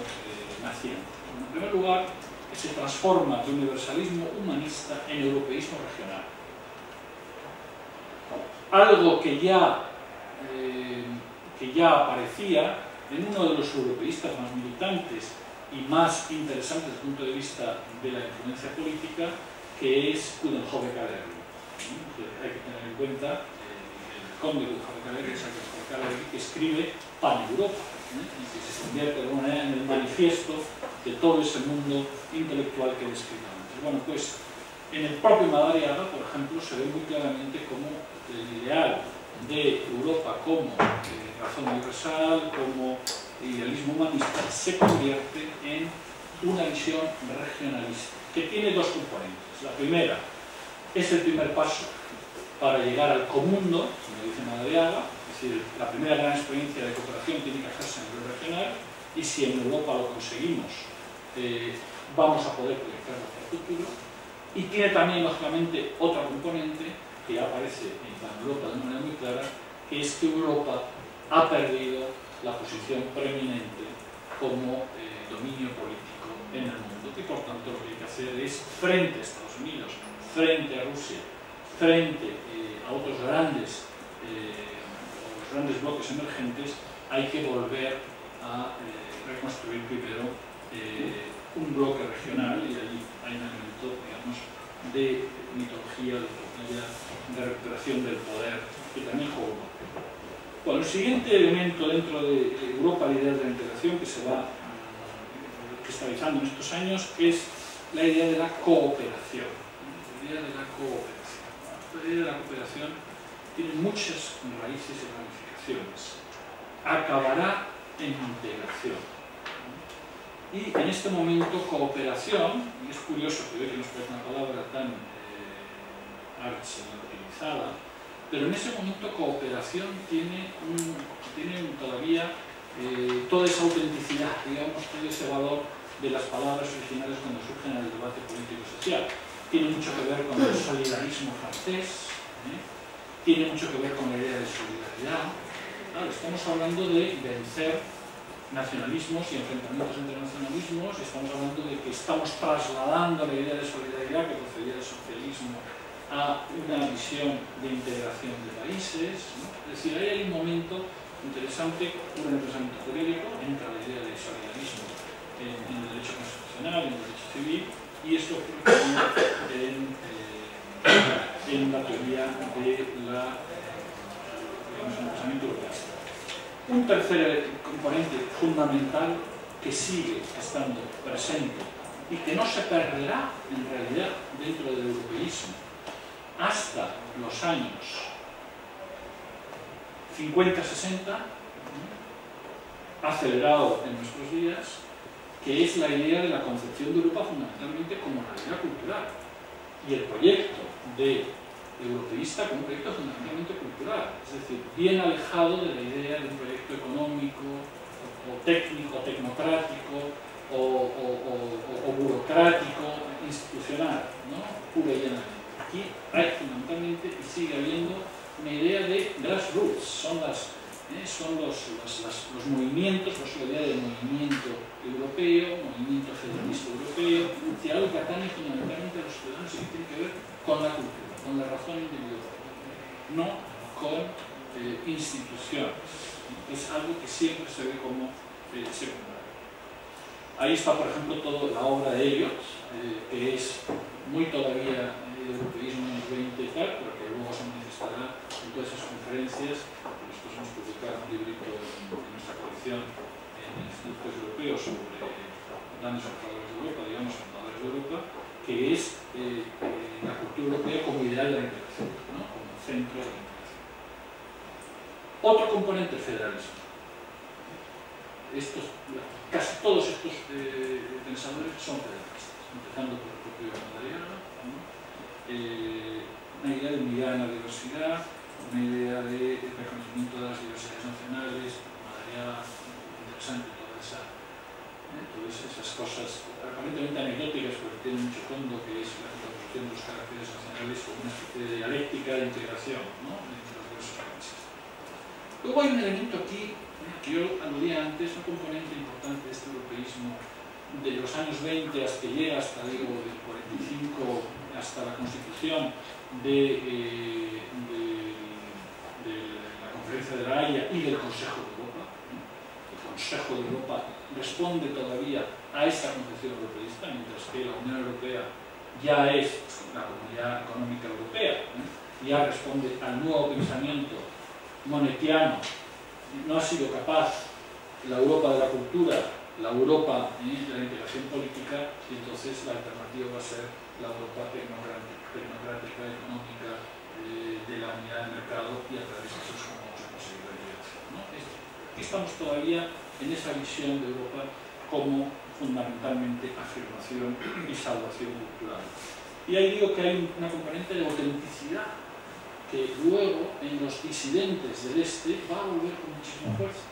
naciente? En primer lugar, que se transforma de universalismo humanista en europeísmo regional. Algo que ya aparecía en uno de los europeístas más militantes y más interesantes desde el punto de vista de la influencia política, que es Coudenhove-Kalergi. Hay que tener en cuenta el conde Coudenhove-Kalergi, que escribe Pan-Europa, y que se convierte de alguna manera en el manifiesto de todo ese mundo intelectual que he descrito antes. Bueno, pues en el propio Madariaga, por ejemplo, se ve muy claramente cómo el ideal de Europa como razón universal, como idealismo humanista, se convierte en una visión regionalista, que tiene dos componentes. La primera es el primer paso para llegar al comundo, como dice Madariaga, es decir, la primera gran experiencia de cooperación tiene que hacerse a nivel regional, y si en Europa lo conseguimos, vamos a poder proyectarlo hacia el futuro. Y tiene también, lógicamente, otra componente que aparece en Pan-Europa de una manera muy clara, que es que Europa ha perdido la posición preeminente como dominio político en el mundo, y por tanto lo que hay que hacer es, frente a Estados Unidos, frente a Rusia, frente a otros grandes bloques emergentes, hay que volver a reconstruir primero un bloque regional, y allí hay un elemento, digamos, de mitología, de utopía, de recuperación del poder, que también juega un papel. Bueno, el siguiente elemento dentro de Europa, la idea de la integración que se va cristalizando en estos años, es la idea de la cooperación. La idea de la cooperación. La idea de la cooperación tiene muchas raíces y ramificaciones. Acabará en integración. Y en este momento cooperación, y es curioso que hoy nos parece una palabra tan utilizada, pero en ese momento cooperación tiene todavía toda esa autenticidad, digamos, todo ese valor de las palabras originales cuando surgen en el debate político-social. Tiene mucho que ver con el solidarismo francés, tiene mucho que ver con la idea de solidaridad. Claro, estamos hablando de vencer nacionalismos y enfrentamientos entre nacionalismos, estamos hablando de que estamos trasladando la idea de solidaridad que procedía del socialismo a una visión de integración de países, ¿no? Es decir, ahí hay un momento interesante, un pensamiento jurídico, entra la idea de solidarismo en el derecho constitucional, en el derecho civil, y esto ocurre en la teoría del pensamiento europeísta. Un tercer componente fundamental que sigue estando presente y que no se perderá en realidad dentro del europeísmo hasta los años 50-60, acelerado en nuestros días, que es la idea de la concepción de Europa fundamentalmente como realidad cultural, y el proyecto europeísta como un proyecto fundamentalmente cultural, es decir, bien alejado de la idea de un proyecto económico o técnico, tecnocrático o burocrático, institucional, ¿no? Pura y llanamente. Aquí hay fundamentalmente, y sigue habiendo, una idea de grassroots, son los movimientos, la idea de movimiento europeo, movimiento federalista europeo, y algo que atañe fundamentalmente a los ciudadanos y que tiene que ver con la cultura, con la razón individual, no con instituciones. Es algo que siempre se ve como secundario. Ahí está, por ejemplo, toda la obra de Eliot, que es muy todavía europeísmo en los 20 y tal, pero que luego se manifestará en todas esas conferencias. Nosotros hemos publicado un librito en nuestra colección en institutos europeos sobre grandes observadores de Europa, digamos, fundadores de Europa, que es la cultura europea como ideal de la integración, ¿no? Como centro de la integración. Otro componente, el federalismo. Casi todos estos pensadores son federalistas, empezando por el propio Madariaga, ¿no? Una idea de unidad en la diversidad, una idea de reconocimiento de las diversidades nacionales, Madariaga, interesante todas esas cosas aparentemente anecdóticas, porque tienen mucho fondo, que es la construcción de los caracteres nacionales como una especie de dialéctica de integración, ¿no? Entre los diversos países. Luego hay un elemento aquí que yo aludía antes, un componente importante de este europeísmo de los años 20 hasta que llega hasta, digo, del 45 hasta la constitución de la Conferencia de la Haya y del Consejo de Europa. El Consejo de Europa responde todavía a esta concepción europeísta, mientras que la Unión Europea ya es la Comunidad Económica Europea, ya responde al nuevo pensamiento monetiano. No ha sido capaz la Europa de la cultura, la Europa de la integración política, y entonces la alternativa va a ser la Europa tecnocrática, económica, de la unidad de mercado, y a través de eso es como vamos a conseguir la integración, ¿no? Estamos todavía en esa visión de Europa como fundamentalmente afirmación y salvación cultural. Y ahí digo que hay una componente de autenticidad que luego en los disidentes del este va a volver con muchísima fuerza.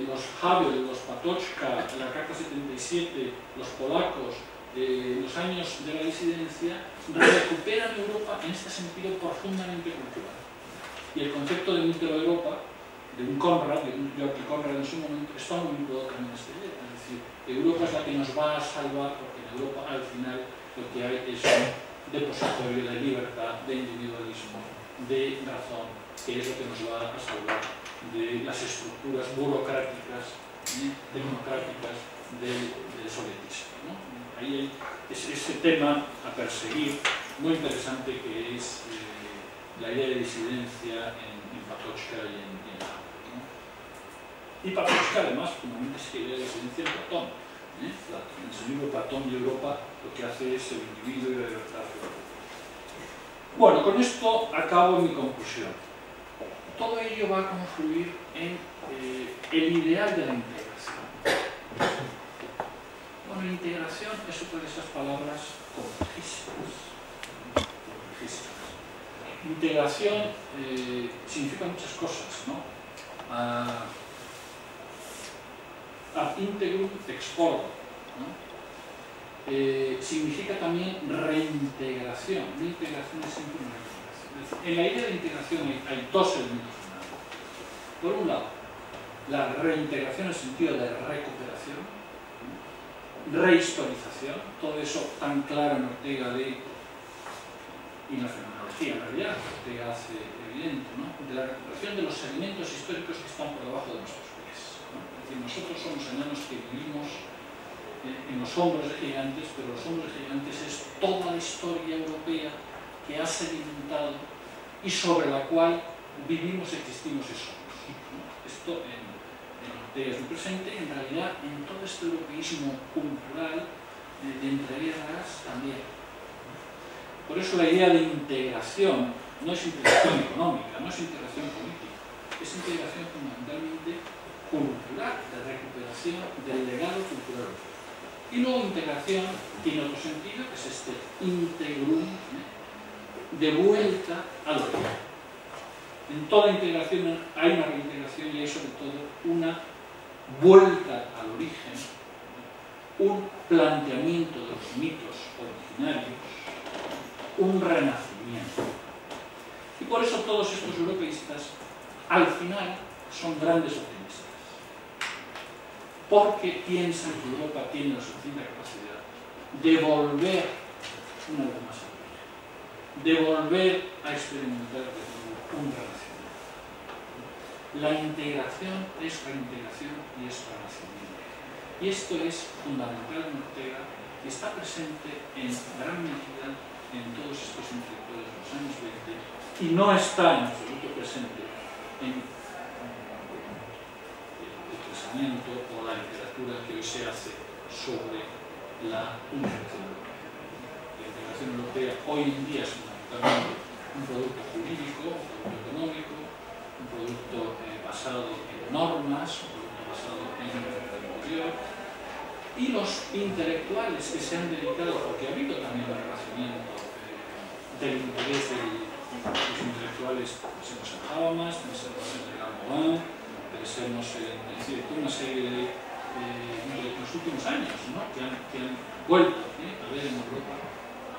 Los Havel, los Patočka, la Carta 77, los polacos, los años de la disidencia recuperan Europa en este sentido profundamente cultural. Y el concepto de mito de Europa, de un Conrad, de un Georgi Conrad en su momento, está muy vinculado también a esta idea. Es decir, Europa es la que nos va a salvar, porque en Europa al final lo que hay es un depositorio de libertad, de individualismo, de razón, que es lo que nos va a salvar de las estructuras burocráticas, tecnocráticas del sovietismo, ¿no? Ahí hay ese tema a perseguir muy interesante, que es la idea de disidencia en Patočka y en Havel, ¿no? Y Patočka además fundamentalmente es la idea de disidencia en Platón. En su libro Platón y Europa lo que hace es el individuo y la libertad. Bueno, con esto acabo mi conclusión. todo ello va a confluir en el ideal de la integración. Bueno, integración es otra de esas palabras complejísimas. Integración significa muchas cosas, ¿no? Ad integrum exporto, ¿no? Significa también reintegración. La integración es siempre una reintegración. En la idea de integración hay dos elementos fundamentales. Por un lado, la reintegración en el sentido de recuperación, ¿no? Rehistorización, todo eso tan claro en Ortega y en la fenomenología, en realidad, Ortega hace evidente, ¿no? De la recuperación de los sedimentos históricos que están por debajo de nuestros pies, ¿no? Es decir, nosotros somos enanos que vivimos en los hombros de gigantes, pero los hombros de gigantes es toda la historia europea que ha sedimentado y sobre la cual vivimos, existimos y somos, ¿no? Esto en Ortega es muy presente, en realidad en todo este europeísmo cultural de entreguerras también. Por eso la idea de integración no es integración económica, no es integración política, es integración fundamentalmente cultural, de recuperación del legado cultural. Y luego integración tiene otro sentido, que es este integrum, de vuelta al origen. En toda integración hay una reintegración y hay sobre todo una vuelta al origen, un planteamiento de los mitos originarios, un renacimiento. Y por eso todos estos europeístas al final son grandes optimistas, porque piensan que Europa tiene la suficiente capacidad de volver una vez más al origen, de volver a experimentar de nuevo un renacimiento. La integración es reintegración y es renacimiento. Y esto es fundamental en Ortega y está presente en gran medida en todos estos intelectuales de los años 20 y no está en absoluto presente en el pensamiento o la literatura que hoy se hace sobre la integración europea. La integración europea hoy en día es fundamentalmente un producto jurídico, un producto económico, un producto basado en normas, un producto basado en el interior. Y los intelectuales que se han dedicado, porque ha habido también un renacimiento del interés de los intelectuales, pensemos en Habermas, pensemos en Lamorand, pensemos en toda una serie de los últimos años, ¿no? que han vuelto a ver en Europa,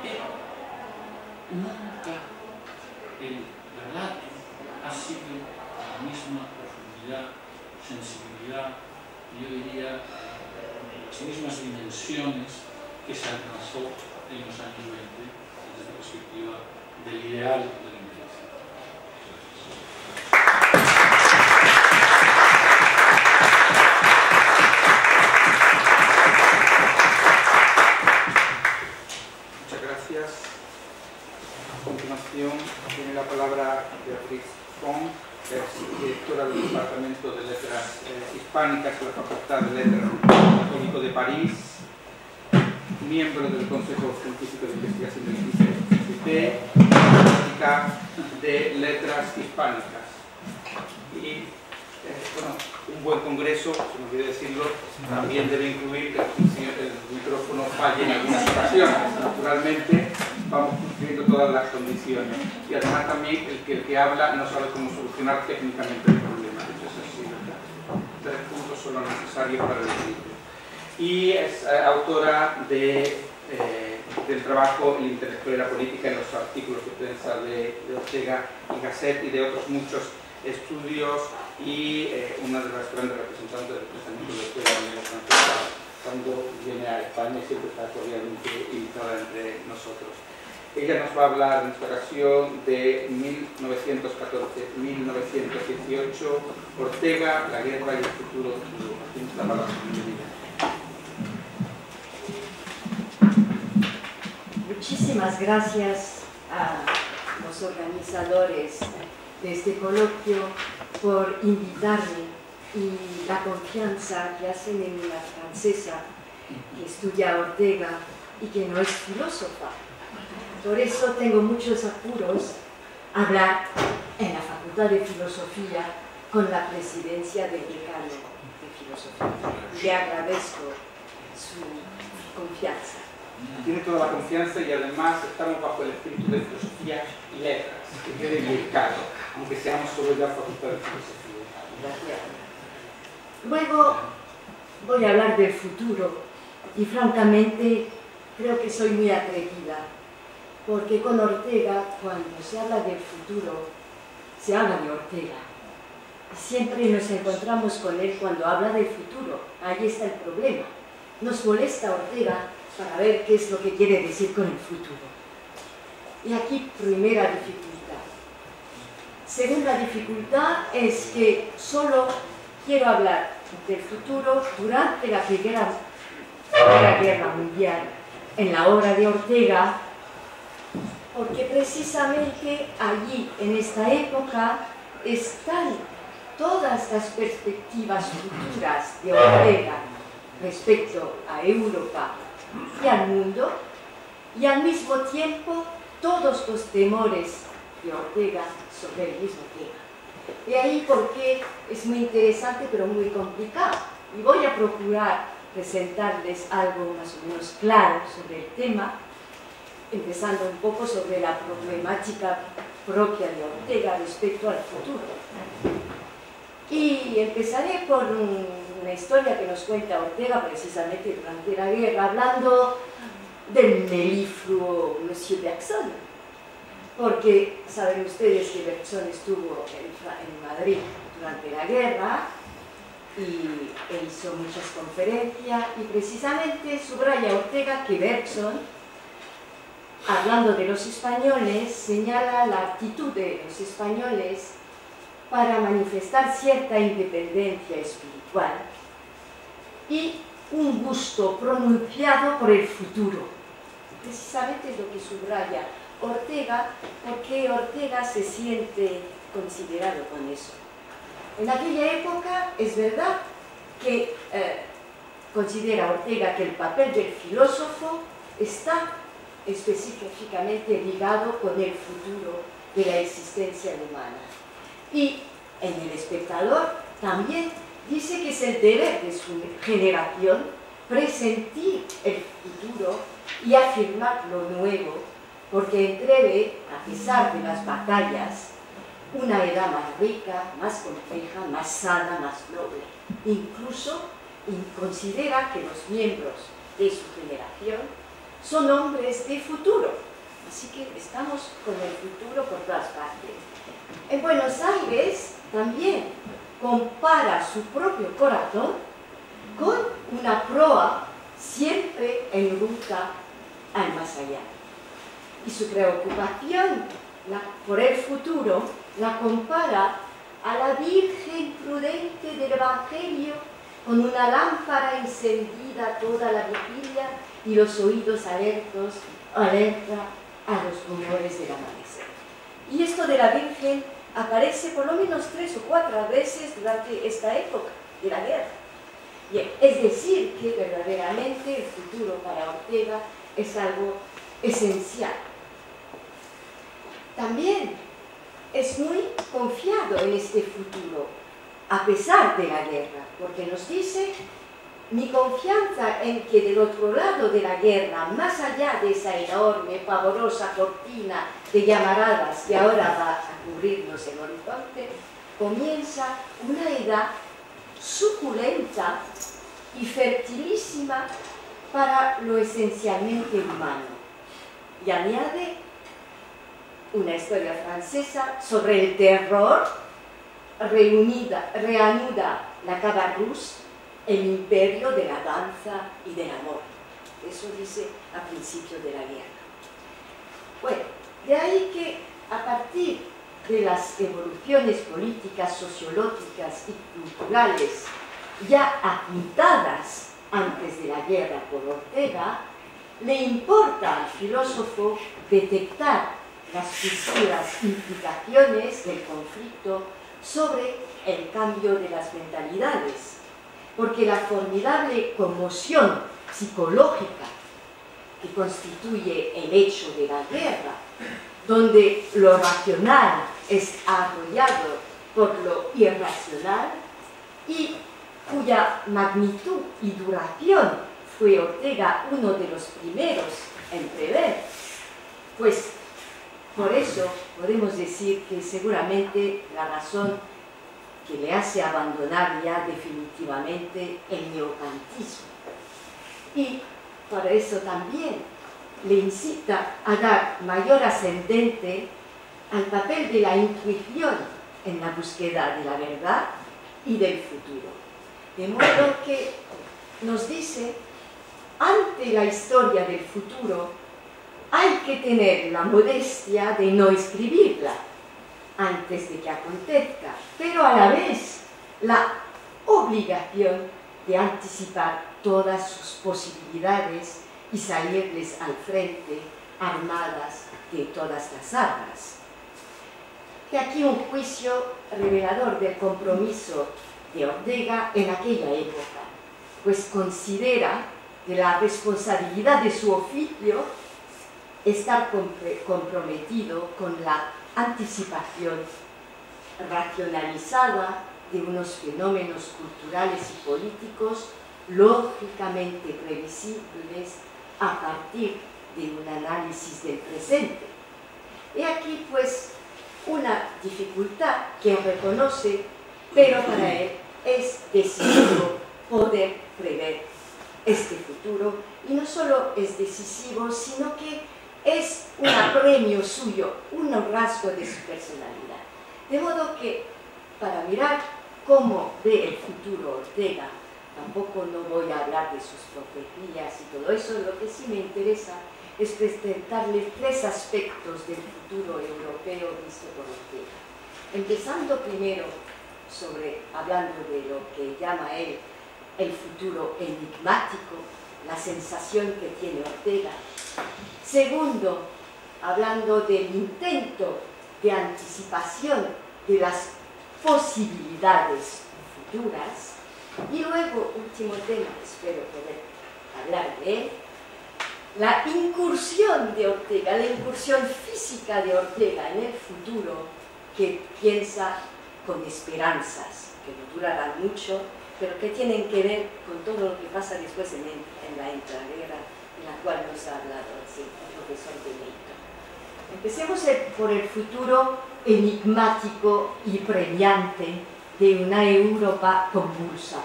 pero nunca el relato ha sido la misma profundidad, sensibilidad, yo diría, las mismas dimensiones que se alcanzó en los años 20 desde la perspectiva del ideal de la integración. Muchas gracias. A continuación tiene la palabra Beatriz Font, directora del Departamento de Letras Hispánicas de la Facultad de Letras Católico de París, miembro del Consejo Científico de Investigación del ICP, Práctica de Letras Hispánicas. Y bueno, un buen congreso, se me olvidó decirlo, también debe incluir que el micrófono falle en algunas ocasiones. Naturalmente, vamos cumpliendo todas las condiciones. Y además también el que habla no sabe cómo solucionar técnicamente el problema. Eso es así, ¿verdad? 3 puntos son los necesarios para el equilibrio. Y es autora del trabajo El intelectual y la política en los artículos de prensa de Ortega y Gasset y de otros muchos estudios, y una de las grandes representantes del pensamiento de Ortega en la francesa cuando viene a España y siempre está cordialmente invitada entre nosotros. Ella nos va a hablar en esta ocasión de 1914-1918, Ortega, la guerra y el futuro de Cuba. Tienes la palabra. Muchísimas gracias a los organizadores de este coloquio por invitarme y la confianza que hacen en una francesa que estudia Ortega y que no es filósofa. Por eso tengo muchos apuros a hablar en la Facultad Facultad de Filosofía con la presidencia del decano de Filosofía. Le agradezco su confianza. Tiene toda la confianza y además estamos bajo el espíritu de filosofía y letras, que quede muy claro, aunque seamos solo ya Facultad de Filosofía. Gracias. Luego voy a hablar del futuro y francamente creo que soy muy atrevida, porque con Ortega, cuando se habla del futuro, se habla de Ortega. Siempre nos encontramos con él cuando habla del futuro. Ahí está el problema. Nos molesta Ortega para ver qué es lo que quiere decir con el futuro. Y aquí, primera dificultad. Segunda dificultad es que solo quiero hablar del futuro durante la Primera Guerra Mundial en la obra de Ortega, porque precisamente allí, en esta época, están todas las perspectivas futuras de Ortega respecto a Europa y al mundo, y al mismo tiempo todos los temores de Ortega sobre el mismo tema. De ahí porque es muy interesante pero muy complicado, y voy a procurar presentarles algo más o menos claro sobre el tema, empezando un poco sobre la problemática propia de Ortega respecto al futuro. Y empezaré por una historia que nos cuenta Ortega precisamente durante la guerra, hablando del melifluo Monsieur Bergson, porque saben ustedes que Bergson estuvo en Madrid durante la guerra y hizo muchas conferencias, y precisamente subraya Ortega que Bergson, hablando de los españoles, señala la actitud de los españoles para manifestar cierta independencia espiritual y un gusto pronunciado por el futuro. Precisamente es lo que subraya Ortega, porque Ortega se siente considerado con eso. En aquella época es verdad que considera Ortega que el papel del filósofo está específicamente ligado con el futuro de la existencia humana. Y en El Espectador también dice que es el deber de su generación presentir el futuro y afirmar lo nuevo, porque entrevé, a pesar de las batallas, una edad más rica, más compleja, más sana, más noble. Incluso considera que los miembros de su generación son hombres de futuro. Así que estamos con el futuro por todas partes. En Buenos Aires también compara su propio corazón con una proa siempre en ruta al más allá. Y su preocupación por el futuro la compara a la Virgen prudente del Evangelio con una lámpara encendida toda la vigilia y los oídos alerta a los rumores del amanecer. Y esto de la Virgen aparece por lo menos 3 o 4 veces durante esta época de la guerra. Bien, es decir, que verdaderamente el futuro para Ortega es algo esencial. También es muy confiado en este futuro, a pesar de la guerra, porque nos dice: mi confianza en que del otro lado de la guerra, más allá de esa enorme, pavorosa cortina de llamaradas que ahora va a cubrirnos el horizonte, comienza una edad suculenta y fertilísima para lo esencialmente humano. Y añade una historia francesa sobre el terror, reanuda la Cabarrús, el imperio de la danza y del amor. Eso dice a principio de la guerra. Bueno, de ahí que a partir de las evoluciones políticas, sociológicas y culturales ya apuntadas antes de la guerra por Ortega, le importa al filósofo detectar las futuras implicaciones del conflicto sobre el cambio de las mentalidades, porque la formidable conmoción psicológica que constituye el hecho de la guerra, donde lo racional es arrollado por lo irracional y cuya magnitud y duración fue Ortega uno de los primeros en prever, pues por eso podemos decir que seguramente la razón que le hace abandonar ya definitivamente el neocantismo. Y para eso también le incita a dar mayor ascendente al papel de la intuición en la búsqueda de la verdad y del futuro. De modo que nos dice, ante la historia del futuro, hay que tener la modestia de no escribirla antes de que acontezca, pero a la vez la obligación de anticipar todas sus posibilidades y salirles al frente armadas de todas las armas. Y aquí un juicio revelador del compromiso de Ortega en aquella época, pues considera que la responsabilidad de su oficio estar comprometido con la anticipación racionalizada de unos fenómenos culturales y políticos lógicamente previsibles a partir de un análisis del presente. He aquí, pues, una dificultad que reconoce, pero para él es decisivo poder prever este futuro, y no solo es decisivo, sino que es un apremio suyo, un rasgo de su personalidad. De modo que, para mirar cómo ve el futuro Ortega, tampoco no voy a hablar de sus profecías y todo eso, lo que sí me interesa es presentarles tres aspectos del futuro europeo visto por Ortega. Empezando primero hablando de lo que llama él el futuro enigmático, la sensación que tiene Ortega. Segundo, hablando del intento de anticipación de las posibilidades futuras. Y luego, último tema, espero poder hablar de él, la incursión de Ortega, la incursión física de Ortega en el futuro, que piensa con esperanzas que no durarán mucho, pero que tienen que ver con todo lo que pasa después en la entreguerra, en la cual nos ha hablado el profesor de Leighton. Empecemos por el futuro enigmático y premiante de una Europa convulsa.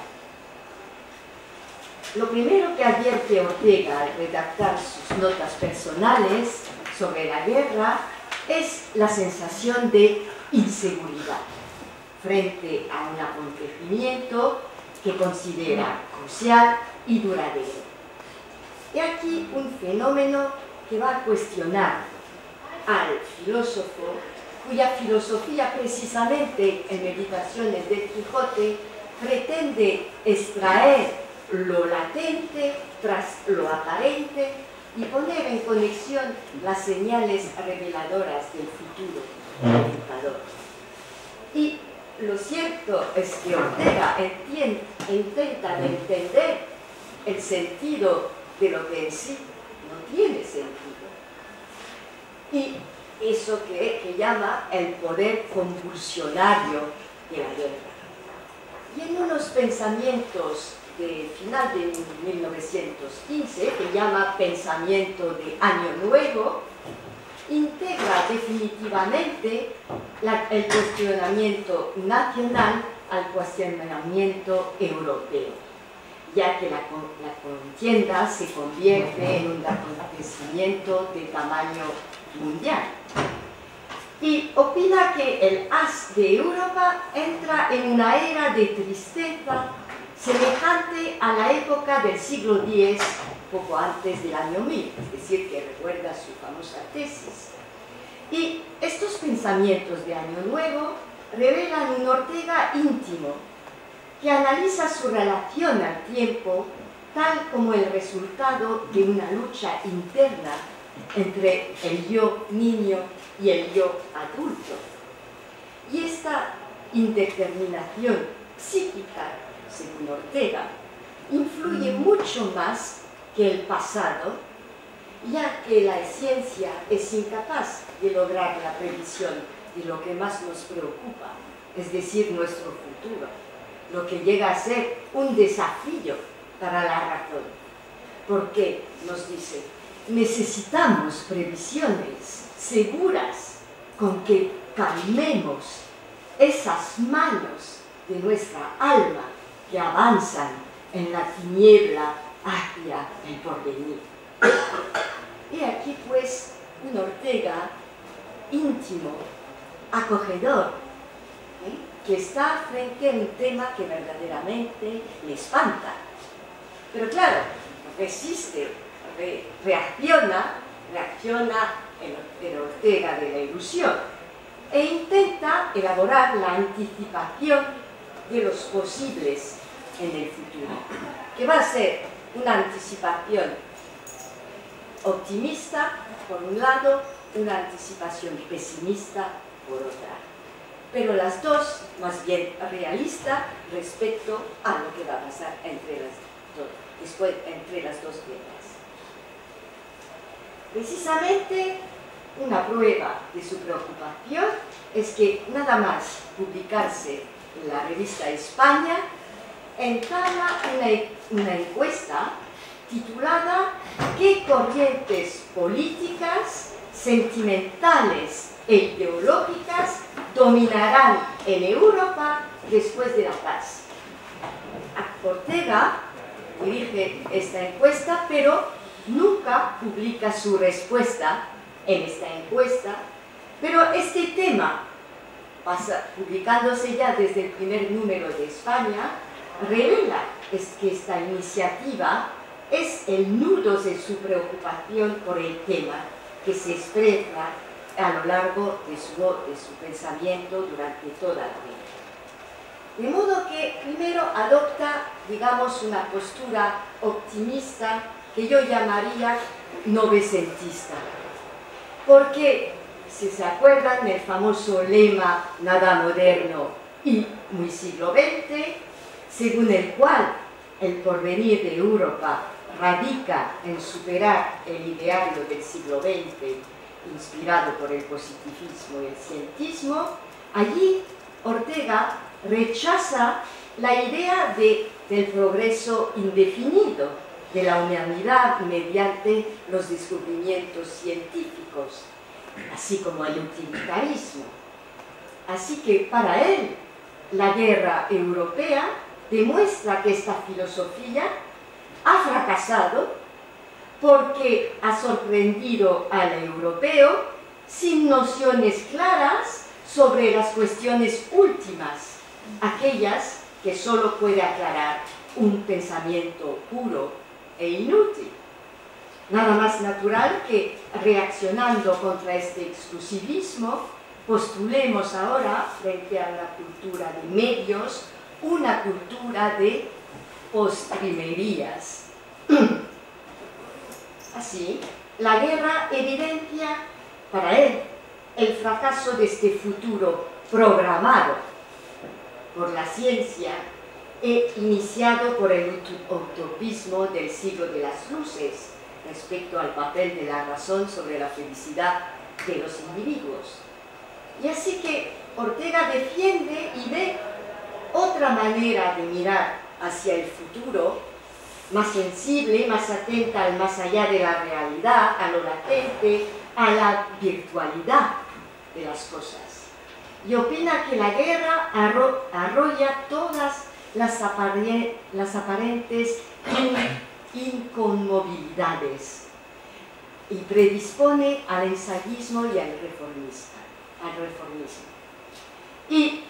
Lo primero que advierte Ortega al redactar sus notas personales sobre la guerra es la sensación de inseguridad frente a un acontecimiento que considera crucial y duradero. Y aquí un fenómeno que va a cuestionar al filósofo, cuya filosofía precisamente en Meditaciones del Quijote pretende extraer lo latente tras lo aparente y poner en conexión las señales reveladoras del futuro educador. Y lo cierto es que Ortega intenta entender el sentido de lo que en sí no tiene sentido. Y eso que llama el poder convulsionario de la guerra. Y en unos pensamientos de final de 1915, que llama Pensamiento de Año Nuevo, integra definitivamente el cuestionamiento nacional al cuestionamiento europeo, ya que la contienda se convierte en un acontecimiento de tamaño mundial. Y opina que el haz de Europa entra en una era de tristeza semejante a la época del siglo X, poco antes del año 1000, es decir, que recuerda su famosa tesis. Y estos pensamientos de Año Nuevo revelan un Ortega íntimo, que analiza su relación al tiempo tal como el resultado de una lucha interna entre el yo niño y el yo adulto. Y esta indeterminación psíquica, según Ortega, influye mucho más que el pasado, ya que la ciencia es incapaz de lograr la previsión de lo que más nos preocupa, es decir, nuestro futuro, lo que llega a ser un desafío para la razón. Porque, nos dice, necesitamos previsiones seguras con que calmemos esas manos de nuestra alma que avanzan en la tiniebla hacia el porvenir. Y aquí pues un Ortega íntimo, acogedor, que está frente a un tema que verdaderamente le espanta. Pero claro, resiste, reacciona el Ortega de la ilusión e intenta elaborar la anticipación de los posibles en el futuro, que va a ser una anticipación optimista por un lado, una anticipación pesimista por otra, pero las dos más bien realistas respecto a lo que va a pasar entre las dos guerras. Precisamente una prueba de su preocupación es que nada más publicarse en la revista España encarga una encuesta titulada ¿Qué corrientes políticas, sentimentales e ideológicas dominarán en Europa después de la paz? Ortega dirige esta encuesta, pero nunca publica su respuesta en esta encuesta, pero este tema, publicándose ya desde el primer número de España, revela que esta iniciativa es el nudo de su preocupación por el tema que se expresa a lo largo de su pensamiento durante toda la vida. De modo que primero adopta, digamos, una postura optimista que yo llamaría novecentista. Porque, si se acuerdan, el famoso lema nada moderno y muy siglo XX, según el cual el porvenir de Europa radica en superar el ideario del siglo XX, inspirado por el positivismo y el cientismo, allí Ortega rechaza la idea del progreso indefinido de la humanidad mediante los descubrimientos científicos, así como el utilitarismo. Así que para él, la guerra europea demuestra que esta filosofía ha fracasado porque ha sorprendido al europeo sin nociones claras sobre las cuestiones últimas, aquellas que solo puede aclarar un pensamiento puro e inútil. Nada más natural que, reaccionando contra este exclusivismo, postulemos ahora, frente a una cultura de medios, una cultura de postrimerías. Así, la guerra evidencia para él el fracaso de este futuro programado por la ciencia e iniciado por el utopismo del siglo de las luces respecto al papel de la razón sobre la felicidad de los individuos. Y así que Ortega defiende y ve otra manera de mirar hacia el futuro, más sensible, más atenta al más allá de la realidad, a lo latente, a la virtualidad de las cosas. Y opina que la guerra arrolla todas las aparentes inconmovilidades y predispone al ensayismo y al reformismo. Y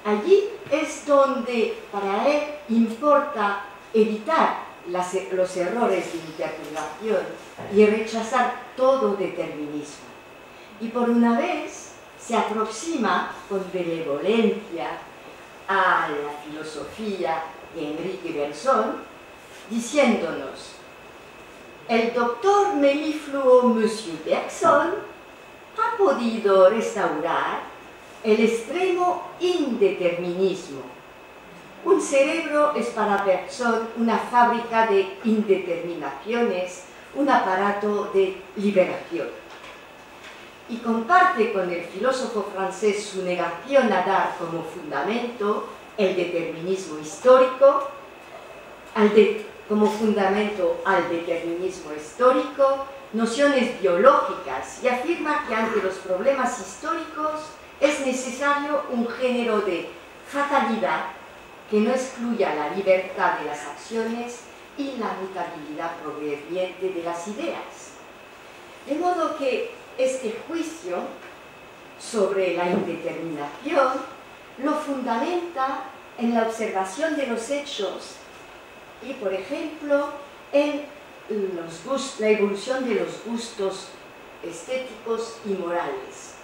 allí es donde para él importa evitar los errores de interpretación y rechazar todo determinismo. Y por una vez se aproxima con benevolencia a la filosofía de Enrique Bergson, diciéndonos: el doctor melifluo Monsieur Bergson ha podido restaurar el extremo indeterminismo. Un cerebro es para Bergson una fábrica de indeterminaciones, un aparato de liberación. y comparte con el filósofo francés su negación a dar como fundamento el determinismo histórico, como fundamento al determinismo histórico, nociones biológicas, y afirma que ante los problemas históricos es necesario un género de fatalidad que no excluya la libertad de las acciones y la mutabilidad proveniente de las ideas. De modo que este juicio sobre la indeterminación lo fundamenta en la observación de los hechos y, por ejemplo, en la evolución de los gustos estéticos y morales.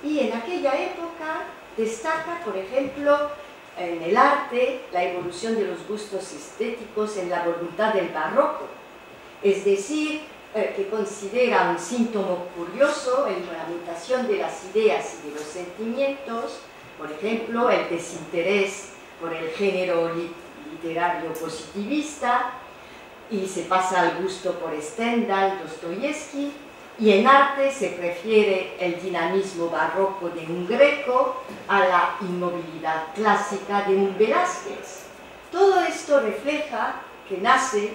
Y en aquella época destaca, por ejemplo, en el arte, la evolución de los gustos estéticos en la voluntad del barroco, es decir, que considera un síntoma curioso en la mutación de las ideas y de los sentimientos, por ejemplo, el desinterés por el género literario positivista, y se pasa al gusto por Stendhal, Dostoyevsky, y en arte se prefiere el dinamismo barroco de un Greco a la inmovilidad clásica de un Velázquez. Todo esto refleja que nace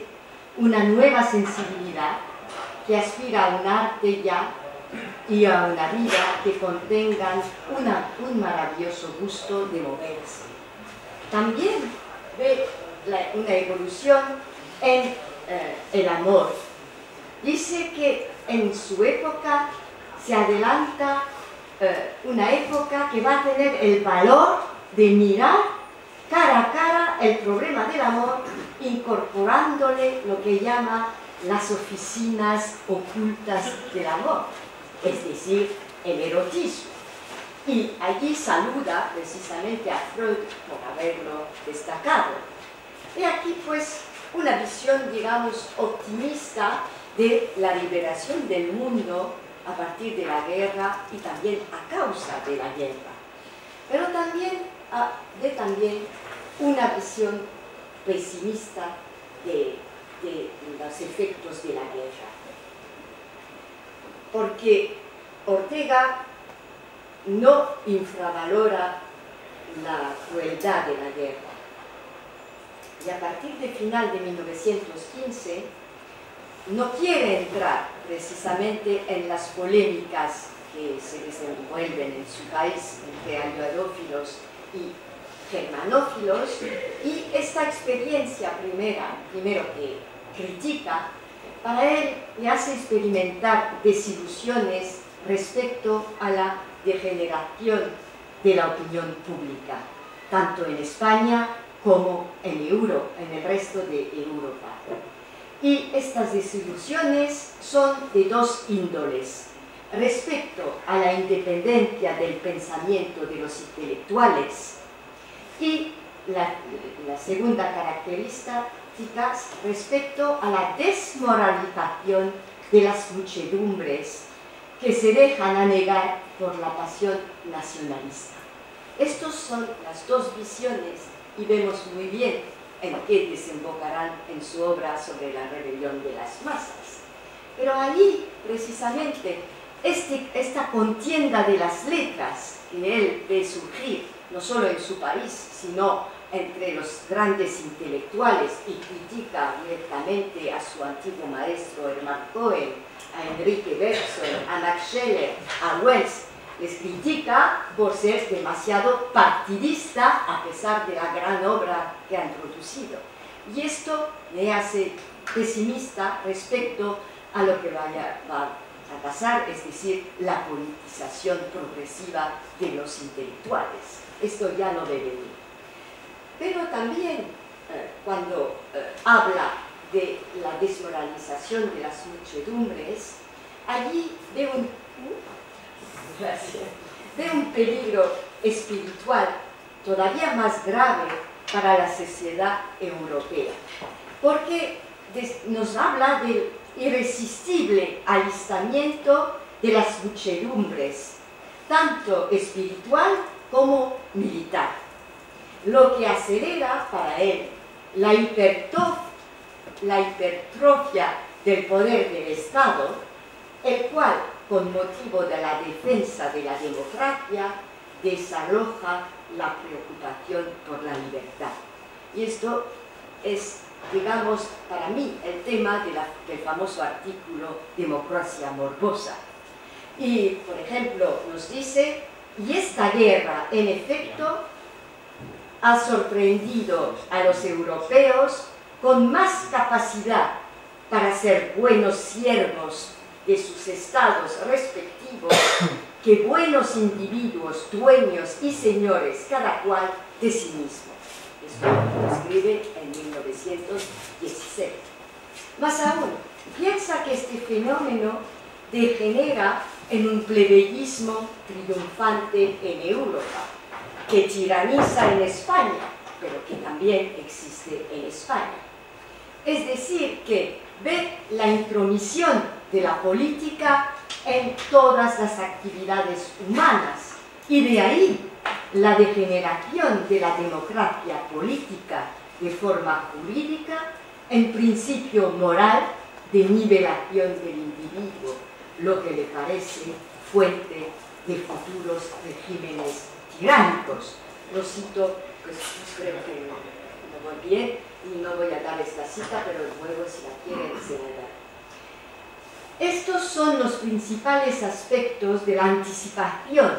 una nueva sensibilidad que aspira a un arte ya y a una vida que contengan un maravilloso gusto de moverse. También ve una evolución en el amor. Dice que en su época se adelanta una época que va a tener el valor de mirar cara a cara el problema del amor, incorporándole lo que llama las oficinas ocultas del amor, es decir, el erotismo. Y allí saluda precisamente a Freud por haberlo destacado. Y aquí pues una visión, digamos, optimista de la liberación del mundo a partir de la guerra y también a causa de la guerra. Pero también una visión pesimista de los efectos de la guerra. Porque Ortega no infravalora la crueldad de la guerra. Y a partir del final de 1915 no quiere entrar precisamente en las polémicas que se desenvuelven en su país entre aliadófilos y germanófilos, y esta experiencia primero que critica, para él le hace experimentar desilusiones respecto a la degeneración de la opinión pública, tanto en España como en el resto de Europa. Y estas desilusiones son de dos índoles: respecto a la independencia del pensamiento de los intelectuales, y la segunda característica respecto a la desmoralización de las muchedumbres que se dejan anegar por la pasión nacionalista. Estas son las dos visiones y vemos muy bien en qué desembocarán en su obra sobre la rebelión de las masas. Pero allí, precisamente, esta contienda de las letras que él ve surgir, no solo en su país, sino entre los grandes intelectuales, y critica directamente a su antiguo maestro Hermann Cohen, a Enrique Bergson, a Max Scheler, a Wells, les critica por ser demasiado partidista a pesar de la gran obra que han producido. Y esto le hace pesimista respecto a lo que va a pasar, es decir, la politización progresiva de los intelectuales. Esto ya no debe venir. Pero también cuando habla de la desmoralización de las muchedumbres, allí ve un peligro espiritual todavía más grave para la sociedad europea, porque nos habla del irresistible alistamiento de las muchedumbres, tanto espiritual como militar, lo que acelera para él la hipertrofia del poder del Estado, el cual con motivo de la defensa de la democracia, desaloja la preocupación por la libertad. Y esto es, digamos, para mí el tema del famoso artículo Democracia morbosa. Y, por ejemplo, nos dice, y esta guerra, en efecto, ha sorprendido a los europeos con más capacidad para ser buenos siervos de sus estados respectivos que buenos individuos, dueños y señores, cada cual de sí mismo. Esto lo escribe en 1916. Más aún, piensa que este fenómeno degenera en un plebeyismo triunfante en Europa, que tiraniza en España, pero que también existe en España. Es decir, que ve la intromisión de la política en todas las actividades humanas, y de ahí la degeneración de la democracia política de forma jurídica en principio moral de nivelación del individuo, lo que le parece fuente de futuros regímenes tiránicos. Lo cito, pues creo que no voy bien y no voy a dar esta cita, pero luego si la quieren se la daré. Estos son los principales aspectos de la anticipación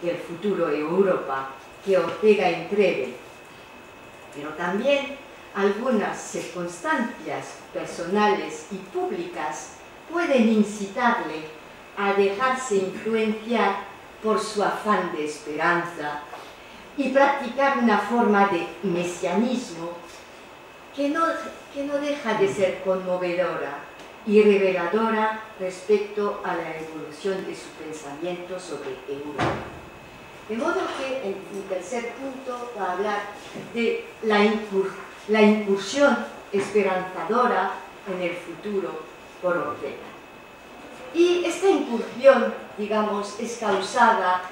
del futuro de Europa que Ortega entreve, pero también algunas circunstancias personales y públicas pueden incitarle a dejarse influenciar por su afán de esperanza y practicar una forma de mesianismo que no deja de ser conmovedora y reveladora respecto a la evolución de su pensamiento sobre Europa. De modo que en mi tercer punto va a hablar de la incursión esperanzadora en el futuro por Ortega. Y esta incursión, digamos, es causada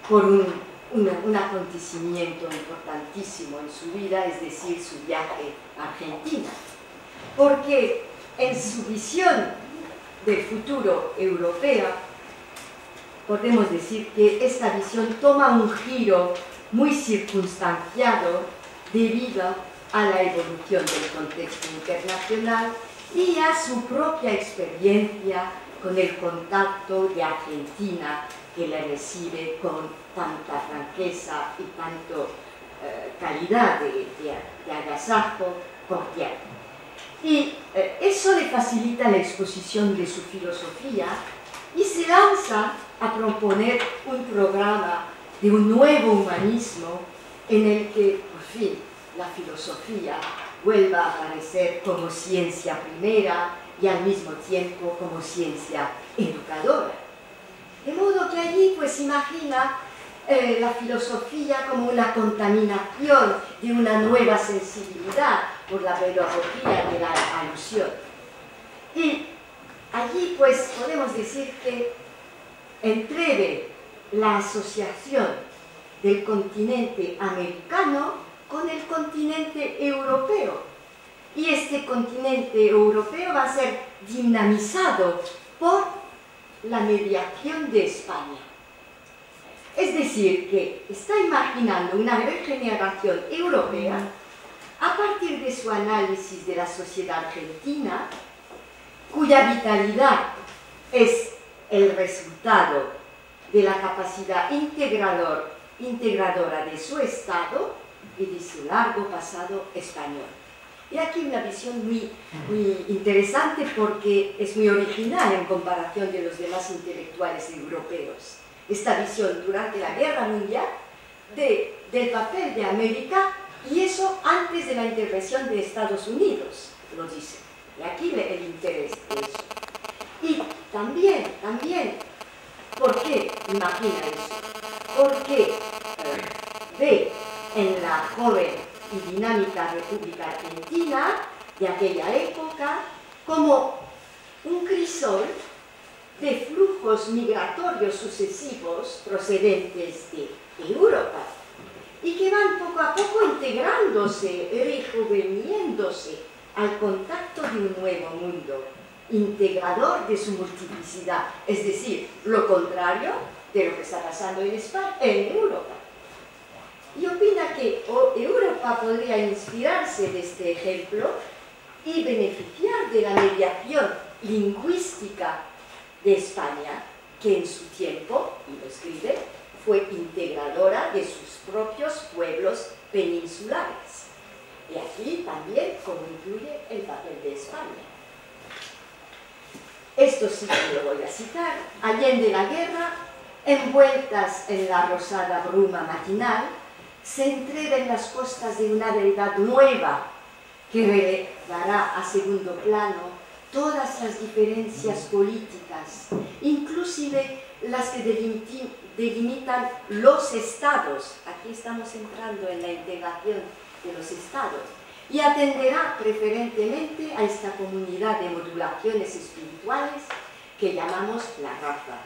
por un acontecimiento importantísimo en su vida, es decir, su viaje a Argentina. Porque en su visión del futuro europeo, podemos decir que esta visión toma un giro muy circunstanciado debido a la evolución del contexto internacional y a su propia experiencia con el contacto de Argentina, que le recibe con tanta franqueza y tanto calidad de agasajo cordial. Y eso le facilita la exposición de su filosofía y se lanza a proponer un programa de un nuevo humanismo en el que, por fin, la filosofía vuelva a aparecer como ciencia primera y al mismo tiempo como ciencia educadora. De modo que allí pues imagina la filosofía como una contaminación de una nueva sensibilidad por la pedagogía de la alusión. Y allí pues podemos decir que entreve la asociación del continente americano con el continente europeo. Y este continente europeo va a ser dinamizado por la mediación de España. Es decir, que está imaginando una regeneración europea a partir de su análisis de la sociedad argentina, cuya vitalidad es el resultado de la capacidad integradora de su Estado y de su largo pasado español. Y aquí una visión muy interesante porque es muy original en comparación de los demás intelectuales europeos. Esta visión durante la Guerra Mundial del papel de América, y eso antes de la intervención de Estados Unidos, lo dice. Y aquí el interés de eso. Y también, ¿por qué imagina eso? Porque ve en la joven y dinámica República Argentina de aquella época como un crisol de flujos migratorios sucesivos procedentes de Europa y que van poco a poco integrándose, rejuveneciéndose al contacto de un nuevo mundo integrador de su multiplicidad, es decir, lo contrario de lo que está pasando en España, en Europa. Y opina que Europa podría inspirarse de este ejemplo y beneficiar de la mediación lingüística de España, que en su tiempo, y lo escribe, fue integradora de sus propios pueblos peninsulares. Y aquí también como incluye el papel de España. Esto sí que lo voy a citar. Allende la guerra, envueltas en la rosada bruma matinal, se entrega en las costas de una verdad nueva que relegará a segundo plano todas las diferencias políticas, inclusive las que delimitan los estados. Aquí estamos entrando en la integración de los estados, y atenderá preferentemente a esta comunidad de modulaciones espirituales que llamamos la raza.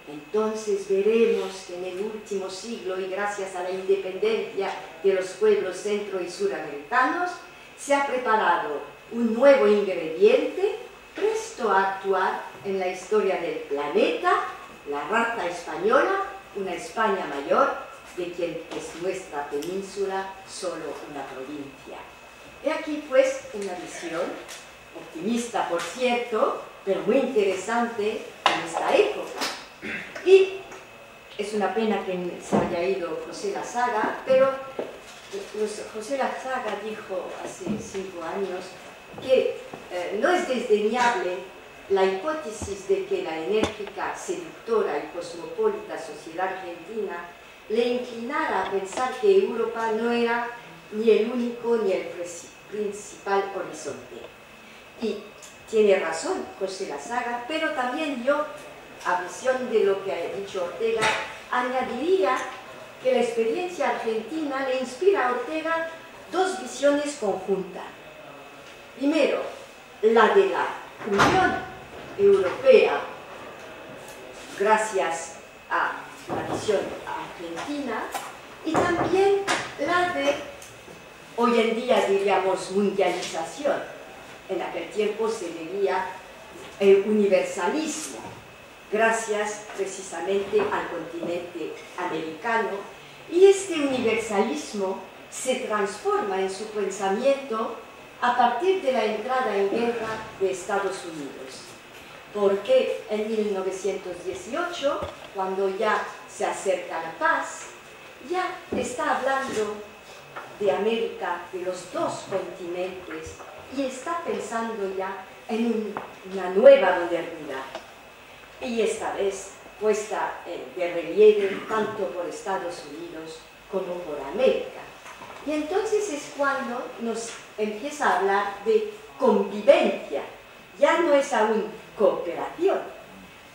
Entonces veremos que en el último siglo, y gracias a la independencia de los pueblos centro y suramericanos, se ha preparado un nuevo ingrediente presto a actuar en la historia del planeta, la raza española, una España mayor, de quien es nuestra península solo una provincia. He aquí pues una visión, optimista por cierto, pero muy interesante en esta época. Y es una pena que se haya ido José Lasaga, pero José Lasaga dijo hace 5 años que no es desdeñable la hipótesis de que la enérgica, seductora y cosmopolita sociedad argentina le inclinara a pensar que Europa no era ni el único ni el principal horizonte. Y tiene razón José Lasaga, pero también yo, a visión de lo que ha dicho Ortega, añadiría que la experiencia argentina le inspira a Ortega 2 visiones conjuntas. Primero, la de la Unión Europea, gracias a la visión argentina, y también la de, hoy en día diríamos, mundialización. En aquel tiempo se diría el universalismo, gracias precisamente al continente americano, y este universalismo se transforma en su pensamiento a partir de la entrada en guerra de Estados Unidos. Porque en 1918, cuando ya se acerca la paz, ya está hablando de América, de los 2 continentes, y está pensando ya en una nueva modernidad. Y esta vez puesta de relieve tanto por Estados Unidos como por América. Y entonces es cuando nos empieza a hablar de convivencia. Ya no es aún cooperación,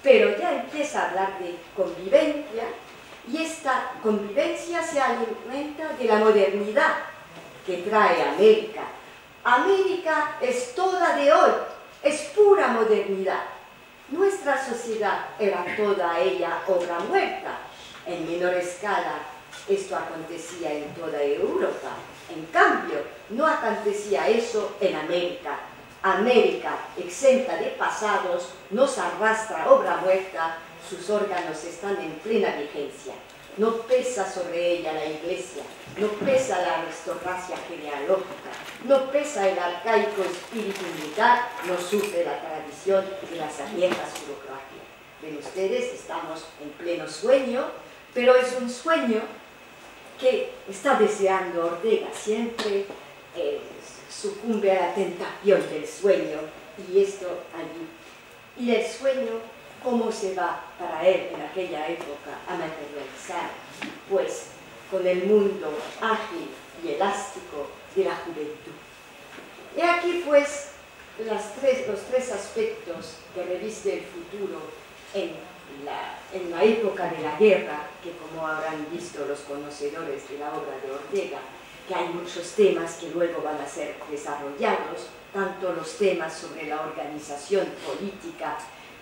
pero ya empieza a hablar de convivencia, y esta convivencia se alimenta de la modernidad que trae América. América es toda de hoy, es pura modernidad. Nuestra sociedad era toda ella obra muerta. En menor escala esto acontecía en toda Europa. En cambio, no acontecía eso en América. América, exenta de pasados, nos arrastra obra muerta, sus órganos están en plena vigencia. No pesa sobre ella la iglesia, no pesa la aristocracia genealógica, no pesa el arcaico espíritu militar, no sufre la tradición de las viejas burocracias. Ven ustedes, estamos en pleno sueño, pero es un sueño que está deseando Ortega, siempre sucumbe a la tentación del sueño, y esto allí. Y el sueño, ¿cómo se va para él en aquella época a materializar? Pues con el mundo ágil y elástico de la juventud. Y aquí pues los 3 aspectos que reviste el futuro en la época de la guerra, que como habrán visto los conocedores de la obra de Ortega, que hay muchos temas que luego van a ser desarrollados, tanto los temas sobre la organización política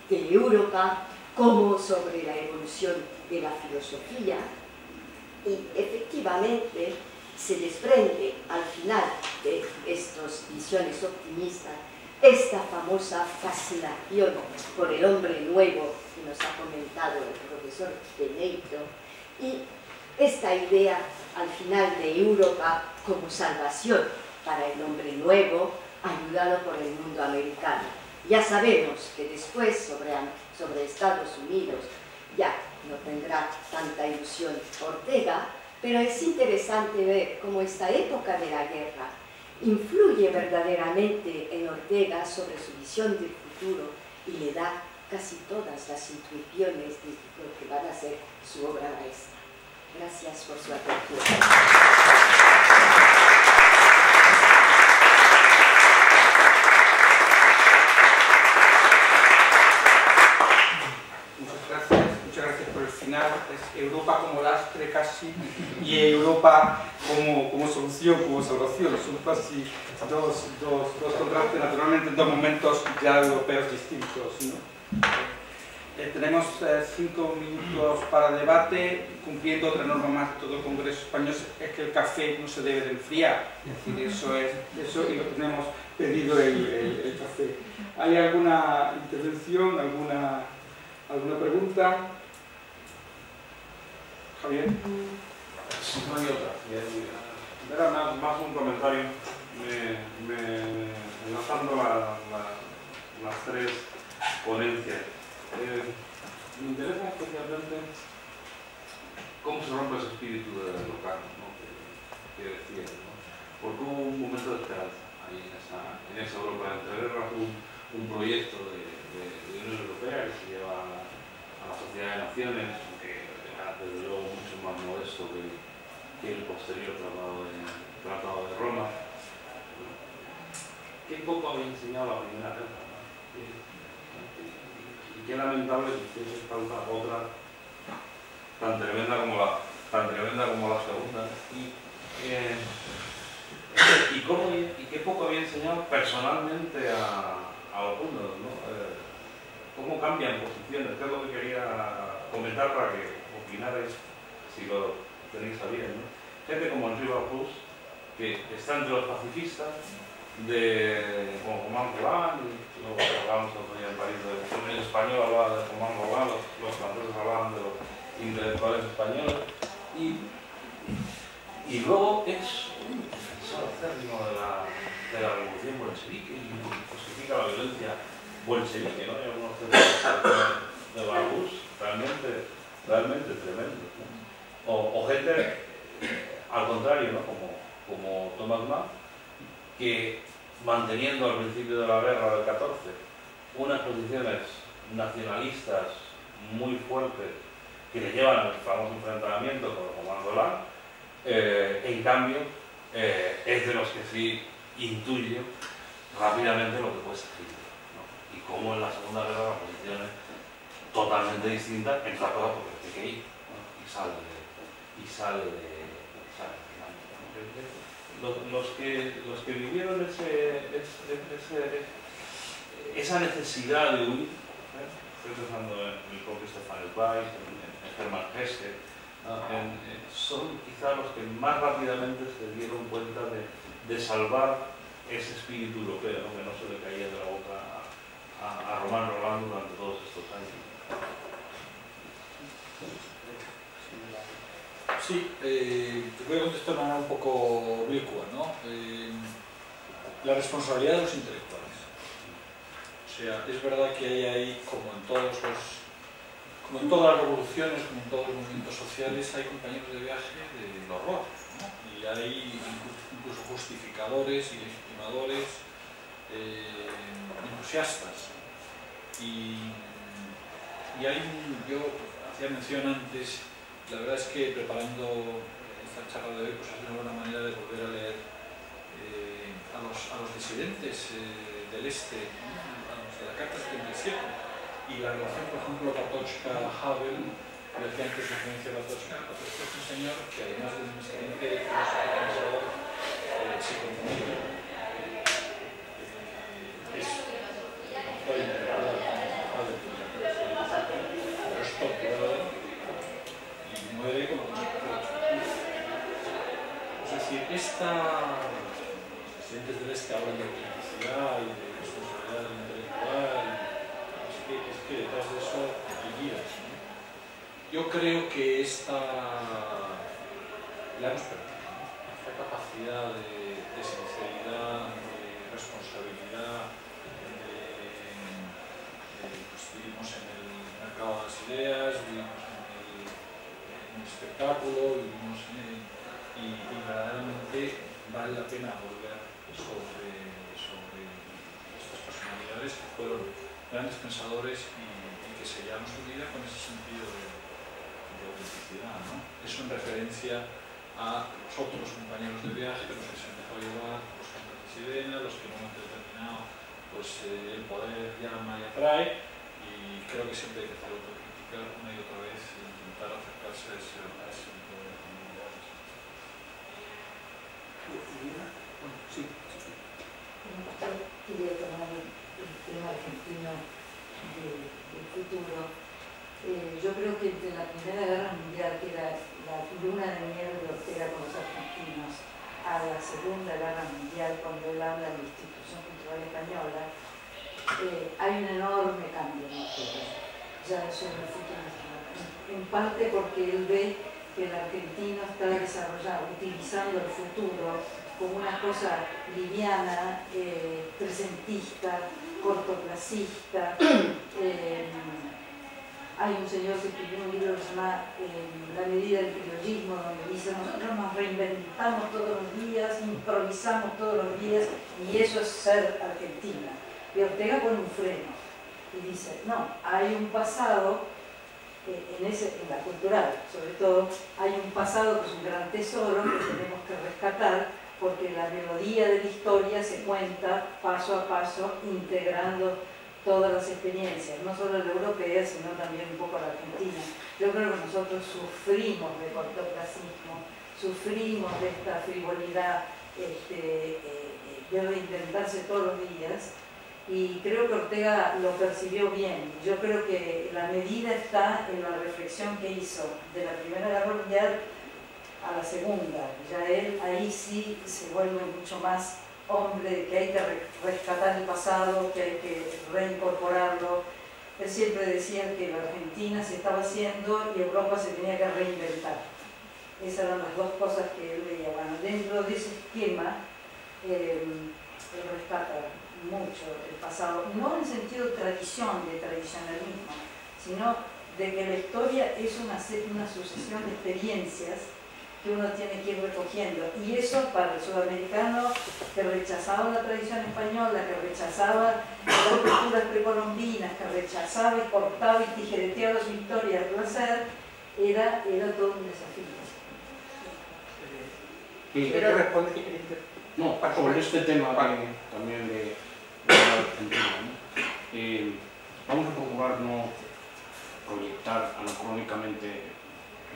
de Europa, como sobre la evolución de la filosofía. Y efectivamente se desprende al final de estas visiones optimistas esta famosa fascinación por el hombre nuevo que nos ha comentado el profesor Benedetto, y esta idea al final de Europa como salvación para el hombre nuevo, ayudado por el mundo americano. Ya sabemos que después sobre Estados Unidos ya no tendrá tanta ilusión Ortega, pero es interesante ver cómo esta época de la guerra influye verdaderamente en Ortega sobre su visión del futuro y le da casi todas las intuiciones de lo que van a ser su obra maestra. Gracias por su atención. Muchas gracias por el final. Es Europa como lastre casi y Europa como solución, como salvación. Son casi dos contrastes, naturalmente en dos momentos ya europeos distintos, ¿no? Tenemos 5 minutos para debate, cumpliendo otra norma más de todo el Congreso Español, es que el café no se debe de enfriar. Es decir, eso y lo tenemos pedido el café. ¿Hay alguna intervención, alguna pregunta? Javier. Sí, no hay otra. Era más un comentario, enlazando las tres ponencias. Me interesa especialmente cómo se rompe ese espíritu de local, ¿no? que decías, ¿no? Porque hubo un momento de esperanza ahí en esa Europa entre guerras, un proyecto de Unión Europea que se lleva a la Sociedad de Naciones, que era desde luego mucho más modesto que el posterior Tratado de Roma. Qué poco había enseñado la primera guerra, ¿no? Qué lamentable que hiciese falta otra tan tremenda como la segunda y qué poco había enseñado personalmente a los húngaros, ¿no? Cómo cambian posiciones, que es lo que quería comentar para que opinarais si lo tenéis a bien, ¿no? Gente como Henri Barbusse, que está entre los pacifistas, como Román Rolland, y luego hablábamos otro día en París, el español hablaba de Román Rolland, los franceses hablaban de los intelectuales españoles, y luego es un defensor acérrimo de la revolución bolchevique y justifica la violencia bolchevique, ¿no? Hay algunos de Barbusse realmente tremendos, ¿no? O gente al contrario, ¿no? como Thomas Mann, que manteniendo al principio de la guerra del 14 unas posiciones nacionalistas muy fuertes que le llevan al famoso enfrentamiento con Román Rolland, en cambio es de los que sí intuye rápidamente lo que puede ser Hitler, ¿no? Y cómo en la Segunda Guerra la posición es totalmente distinta, entre otras cosas porque es PKI, ¿no? y sale de los que vivieron esa necesidad de huir, estoy pensando en el propio Stefan Zweig, en Hermann Hesse, son quizá los que más rápidamente se dieron cuenta de salvar ese espíritu europeo, ¿no? Que no se le caía de la boca a Román Rolland durante todos estos años. Sí, te voy a contestar de manera un poco oblicua, ¿no? La responsabilidad de los intelectuales. O sea, es verdad que hay ahí, como en todas las revoluciones, como en todos los movimientos sociales, hay compañeros de viaje del horror, ¿no? Y hay incluso justificadores y legitimadores entusiastas. Y yo hacía mención antes. La verdad es que preparando esta charla de hoy pues ha sido una buena manera de volver a leer a los disidentes del este, de la Carta 77, y la relación, por ejemplo, Patočka-Havel, que decía antes referencia a Patočka es un señor que además de un excelente pensador psicoanalista, es doctor intelectual, Havel, pero es torturador, muere con los es decir, los presidentes del este hablan de autenticidad y de responsabilidad propiedad intelectual, es que detrás de eso hay guías, ¿no? Yo creo que la hemos perdido, ¿no? Esta capacidad de sinceridad, de responsabilidad, pues vivimos en el mercado de las ideas, vivimos en el espectáculo, vivimos y verdaderamente vale la pena volver sobre estas personalidades que fueron grandes pensadores y que sellaron su vida con ese sentido de autenticidad, ¿no? Eso en referencia a los otros compañeros de viaje, los que se han dejado llevar, los que han decidido, los que en un momento determinado pues el poder llama y atrae, y creo que siempre hay que hacer autocrítica una y otra vez e intentar acercarse a ese tipo de comunidades. Sí. Yo quería tomar el tema argentino del futuro. Yo creo que entre la Primera Guerra Mundial, que era la luna de miel de Ortega con los argentinos, a la Segunda Guerra Mundial, cuando él habla de la institución cultural española, hay un enorme cambio en Ortega, ya sobre el futuro. En parte porque él ve que el argentino está desarrollando, utilizando el futuro como una cosa liviana, presentista, cortoplacista. Hay un señor que escribió un libro que se llama La medida del criollismo, donde dice: nosotros nos reinventamos todos los días, improvisamos todos los días, y eso es ser Argentina. Y Ortega pone un freno y dice: no, hay un pasado, en la cultural sobre todo, hay un pasado que es un gran tesoro que tenemos que rescatar, porque la melodía de la historia se cuenta paso a paso, integrando todas las experiencias, no solo la europea, sino también un poco la argentina. Yo creo que nosotros sufrimos de cortoplacismo, sufrimos de esta frivolidad, de reinventarse todos los días, y creo que Ortega lo percibió bien. Yo creo que la medida está en la reflexión que hizo de la Primera Guerra Mundial a la Segunda. Ya él ahí sí se vuelve mucho más hombre, de que hay que rescatar el pasado, que hay que reincorporarlo. Él siempre decía que la Argentina se estaba haciendo y Europa se tenía que reinventar. Esas eran las dos cosas que él veía. Bueno, dentro de ese esquema, él rescata mucho el pasado, no en el sentido de tradición, de tradicionalismo, sino de que la historia es una sucesión de experiencias que uno tiene que ir recogiendo, y eso para el sudamericano que rechazaba la tradición española, que rechazaba las culturas precolombinas, que rechazaba y cortaba y tijereteaba su historia al placer, era todo un desafío. ¿Quiere responder? No, sobre este tema también de la Argentina, ¿no? Vamos a procurar no proyectar anacrónicamente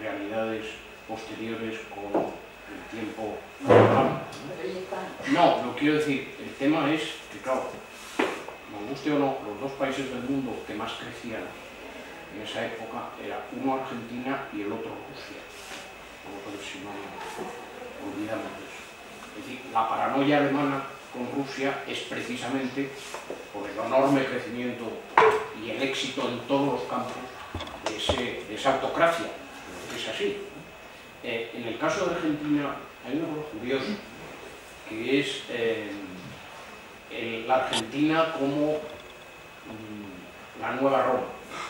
realidades posteriores con el tiempo. No, lo quiero decir, el tema es que, claro, nos guste o no, los dos países del mundo que más crecían en esa época era uno Argentina y el otro Rusia. Por lo que si no olvidamos de eso. Es decir, la paranoia alemana con Rusia es precisamente por el enorme crecimiento y el éxito en todos los campos de esa autocracia, es así. En el caso de Argentina hay una cosa curiosa, que es la Argentina como la nueva Roma,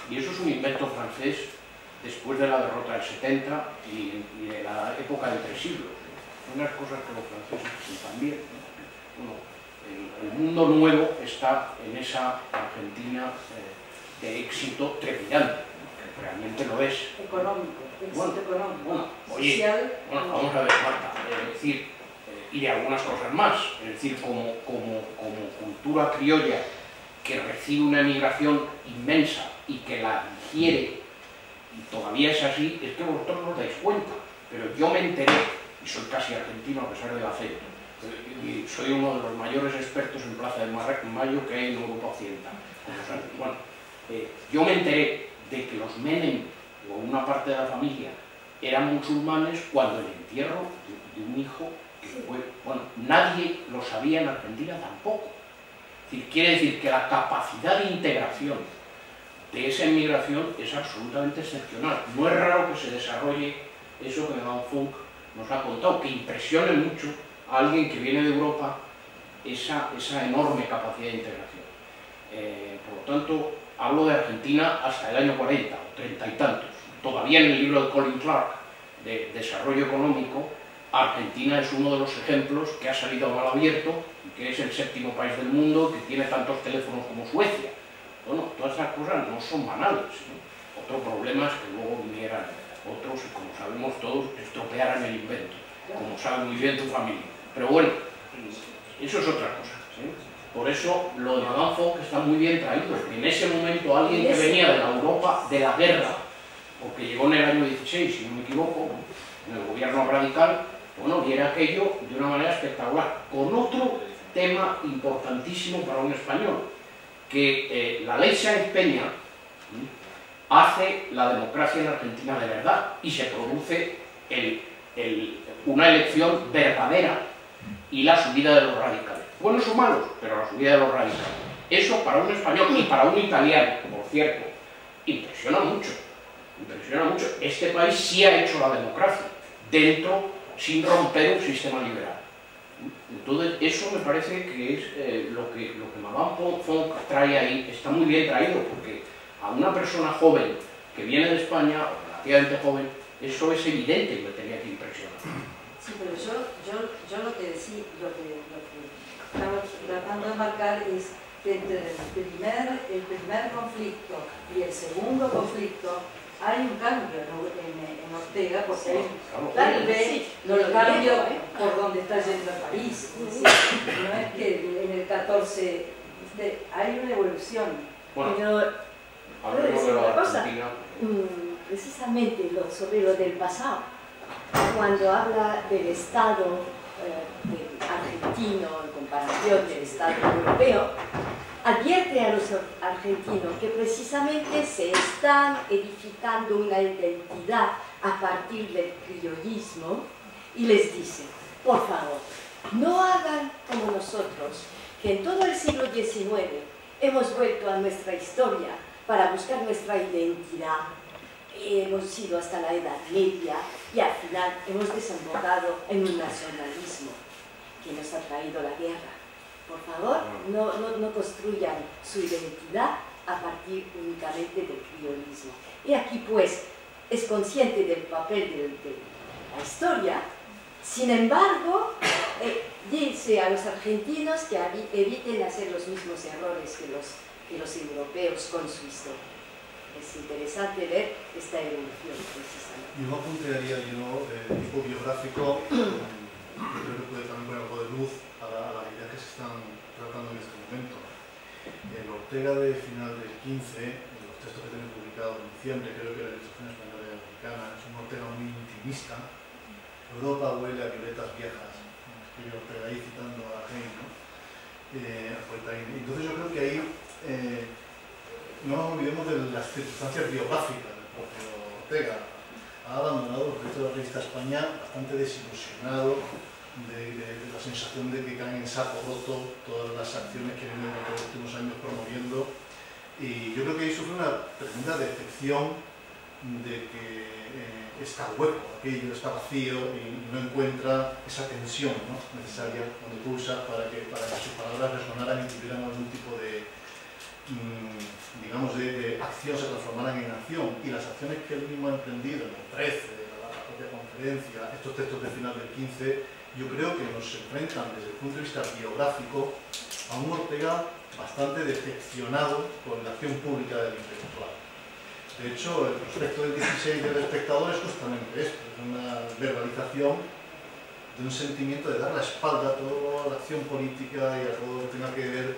y eso es un invento francés después de la derrota del 70 y de la época de 3 siglos. Son unas cosas que los franceses piensan bien, ¿no? Bueno, el mundo nuevo está en esa Argentina de éxito trepidante, que realmente lo es. Económico, éxito Bueno, económico, oye, social. Bueno, vamos a ver, Marta, es decir, y de algunas cosas más, es decir, como cultura criolla que recibe una emigración inmensa y que la digiere, y todavía es así, es que vosotros no os dais cuenta, pero yo me enteré, y soy casi argentino a pesar del acento, y soy uno de los mayores expertos en Plaza de Mayo que hay en Europa Occidental. Bueno, yo me enteré de que los Menem, o una parte de la familia, eran musulmanes cuando el entierro de un hijo que fue, bueno, nadie lo sabía en Argentina tampoco. Quiere decir que la capacidad de integración de esa inmigración es absolutamente excepcional. No es raro que se desarrolle eso que Van Funk nos ha contado, que impresione mucho a alguien que viene de Europa esa enorme capacidad de integración. Por lo tanto, hablo de Argentina hasta el año 40 o 30 y tantos. Todavía en el libro de Colin Clark de Desarrollo Económico, Argentina es uno de los ejemplos que ha salido a mal abierto y que es el 7º país del mundo, que tiene tantos teléfonos como Suecia. Bueno, todas esas cosas no son banales, ¿no? Otro problema es que luego vinieran otros y, como sabemos todos, estropearan el invento, como sabe muy bien tu familia. Pero bueno, eso es otra cosa, ¿sí? Por eso lo de Van Funk está muy bien traído. En ese momento alguien que venía de la Europa de la guerra, o que llegó en el año 16, si no me equivoco, en el gobierno radical, bueno, viera aquello de una manera espectacular. Con otro tema importantísimo para un español, que la ley Sáenz Peña hace la democracia en Argentina de verdad y se produce una elección verdadera y la subida de los radicales. Buenos o malos, pero la subida de los radicales. Eso para un español y para un italiano, por cierto, impresiona mucho. Impresiona mucho. Este país sí ha hecho la democracia dentro, sin romper un sistema liberal. Entonces, eso me parece que es lo que Van Funk trae ahí. Está muy bien traído, porque a una persona joven que viene de España, o relativamente joven, eso es evidente y me tenía que impresionar. Sí, pero yo lo que decía, lo que estaba tratando de marcar es que entre el primer conflicto y el segundo conflicto hay un cambio en Ortega, porque hay tal vez el cambio por donde está yendo el país. Es decir, no es que en el 14 hay una evolución. Bueno, ¿puedo decir una cosa? Precisamente sobre lo del pasado, cuando habla del Estado argentino en comparación del Estado europeo, advierte a los argentinos que precisamente se están edificando una identidad a partir del criollismo y les dice, por favor, no hagan como nosotros, que en todo el siglo XIX hemos vuelto a nuestra historia para buscar nuestra identidad. Hemos ido hasta la Edad Media y al final hemos desembocado en un nacionalismo que nos ha traído la guerra. Por favor, no construyan su identidad a partir únicamente del criollismo. Y aquí, pues, es consciente del papel de la historia, sin embargo, dice a los argentinos que eviten hacer los mismos errores que los europeos con su historia. Es interesante ver esta evolución, precisamente. Yo apuntaría de tipo biográfico, creo que puede también poner algo de luz a la idea que se están tratando en este momento. El Ortega de final del 15, en los textos que tienen publicados en diciembre, creo que la Ilustración Española y Americana, es un Ortega muy intimista. Europa huele a violetas viejas, escribe Ortega ahí citando a Heine, ¿no? Entonces yo creo que ahí no nos olvidemos de las circunstancias biográficas del propio Ortega. Ha abandonado el proyecto de la revista España bastante desilusionado de la sensación de que caen en saco roto todas las acciones que vienen en los últimos años promoviendo, y yo creo que ahí sufre una tremenda decepción de que está hueco, aquello está vacío y no encuentra esa tensión, ¿no?, necesaria cuando pulsa para que sus palabras resonaran y tuvieran algún tipo de digamos, de acción, se transformaran en acción, y las acciones que él mismo ha emprendido en el 13, la propia conferencia, estos textos del final del 15, yo creo que nos enfrentan desde el punto de vista biográfico a un Ortega bastante decepcionado con la acción pública del intelectual. De hecho, el prospecto del 16 del Espectador es justamente esto, es una verbalización de un sentimiento de dar la espalda a toda la acción política y a todo lo que tenga que ver,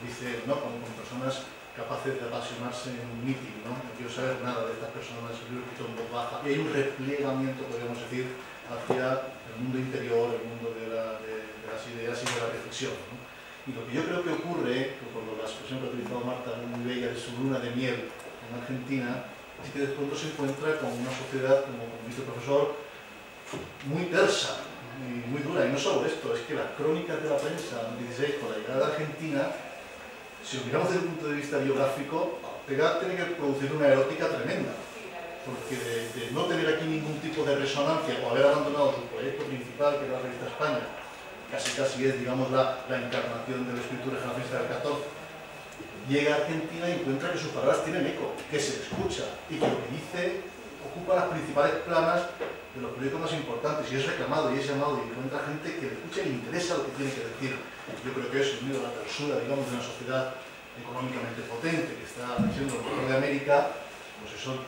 dice, ¿no?, con personas capaces de apasionarse en un meeting, ¿no? No quiero saber nada de estas personas, el libro escrito en voz baja, y hay un replegamiento, podríamos decir, hacia el mundo interior, el mundo de las ideas y de la reflexión, ¿no? Y lo que yo creo que ocurre, por la expresión que ha utilizado Marta, muy bella, de su luna de miel en Argentina, es que de pronto se encuentra con una sociedad, como dice el profesor, muy tersa, muy dura. Y no solo esto, es que las crónicas de la prensa en 16 con la llegada de Argentina, si lo miramos desde el punto de vista biográfico, Ortega tiene que producir una erótica tremenda, porque de no tener aquí ningún tipo de resonancia o haber abandonado su proyecto principal, que era la revista España, casi es, digamos, la encarnación del espíritu regionalista del 14, llega a Argentina y encuentra que sus palabras tienen eco, que se escucha y que lo que dice ocupa las principales planas de los proyectos más importantes y es reclamado y es llamado y encuentra gente que le escucha y le interesa lo que tiene que decir. Yo creo que eso, unido a la clausura, digamos, de una sociedad económicamente potente que está siendo el mejor de América, pues eso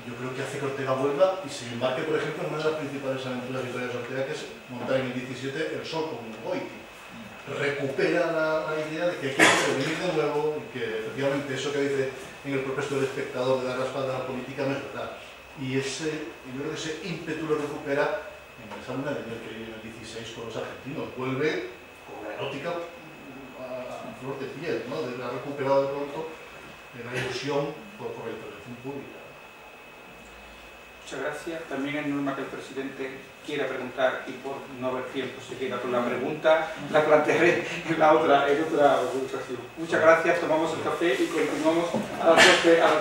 yo creo que hace que Ortega vuelva y se embarque, por ejemplo, en una de las principales aventuras literarias de Ortega, que es montar en el 17 El Sol como un Goiti. Recupera la idea de que hay que intervenir de nuevo y que efectivamente eso que dice en el propuesto del espectador de dar la espalda a la política no es verdad. Y yo creo que ese ímpetu lo recupera en esa luna de miel que vive en el 16 con los argentinos. Vuelve con la erótica a flor de piel, ¿no? Ha recuperado de pronto la ilusión por la intervención pública. Muchas gracias. También hay norma que el presidente quiera preguntar y por no haber tiempo se queda con la pregunta, la plantearé en otra ocasión. Muchas gracias, tomamos el café y continuamos a las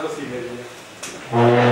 12:30.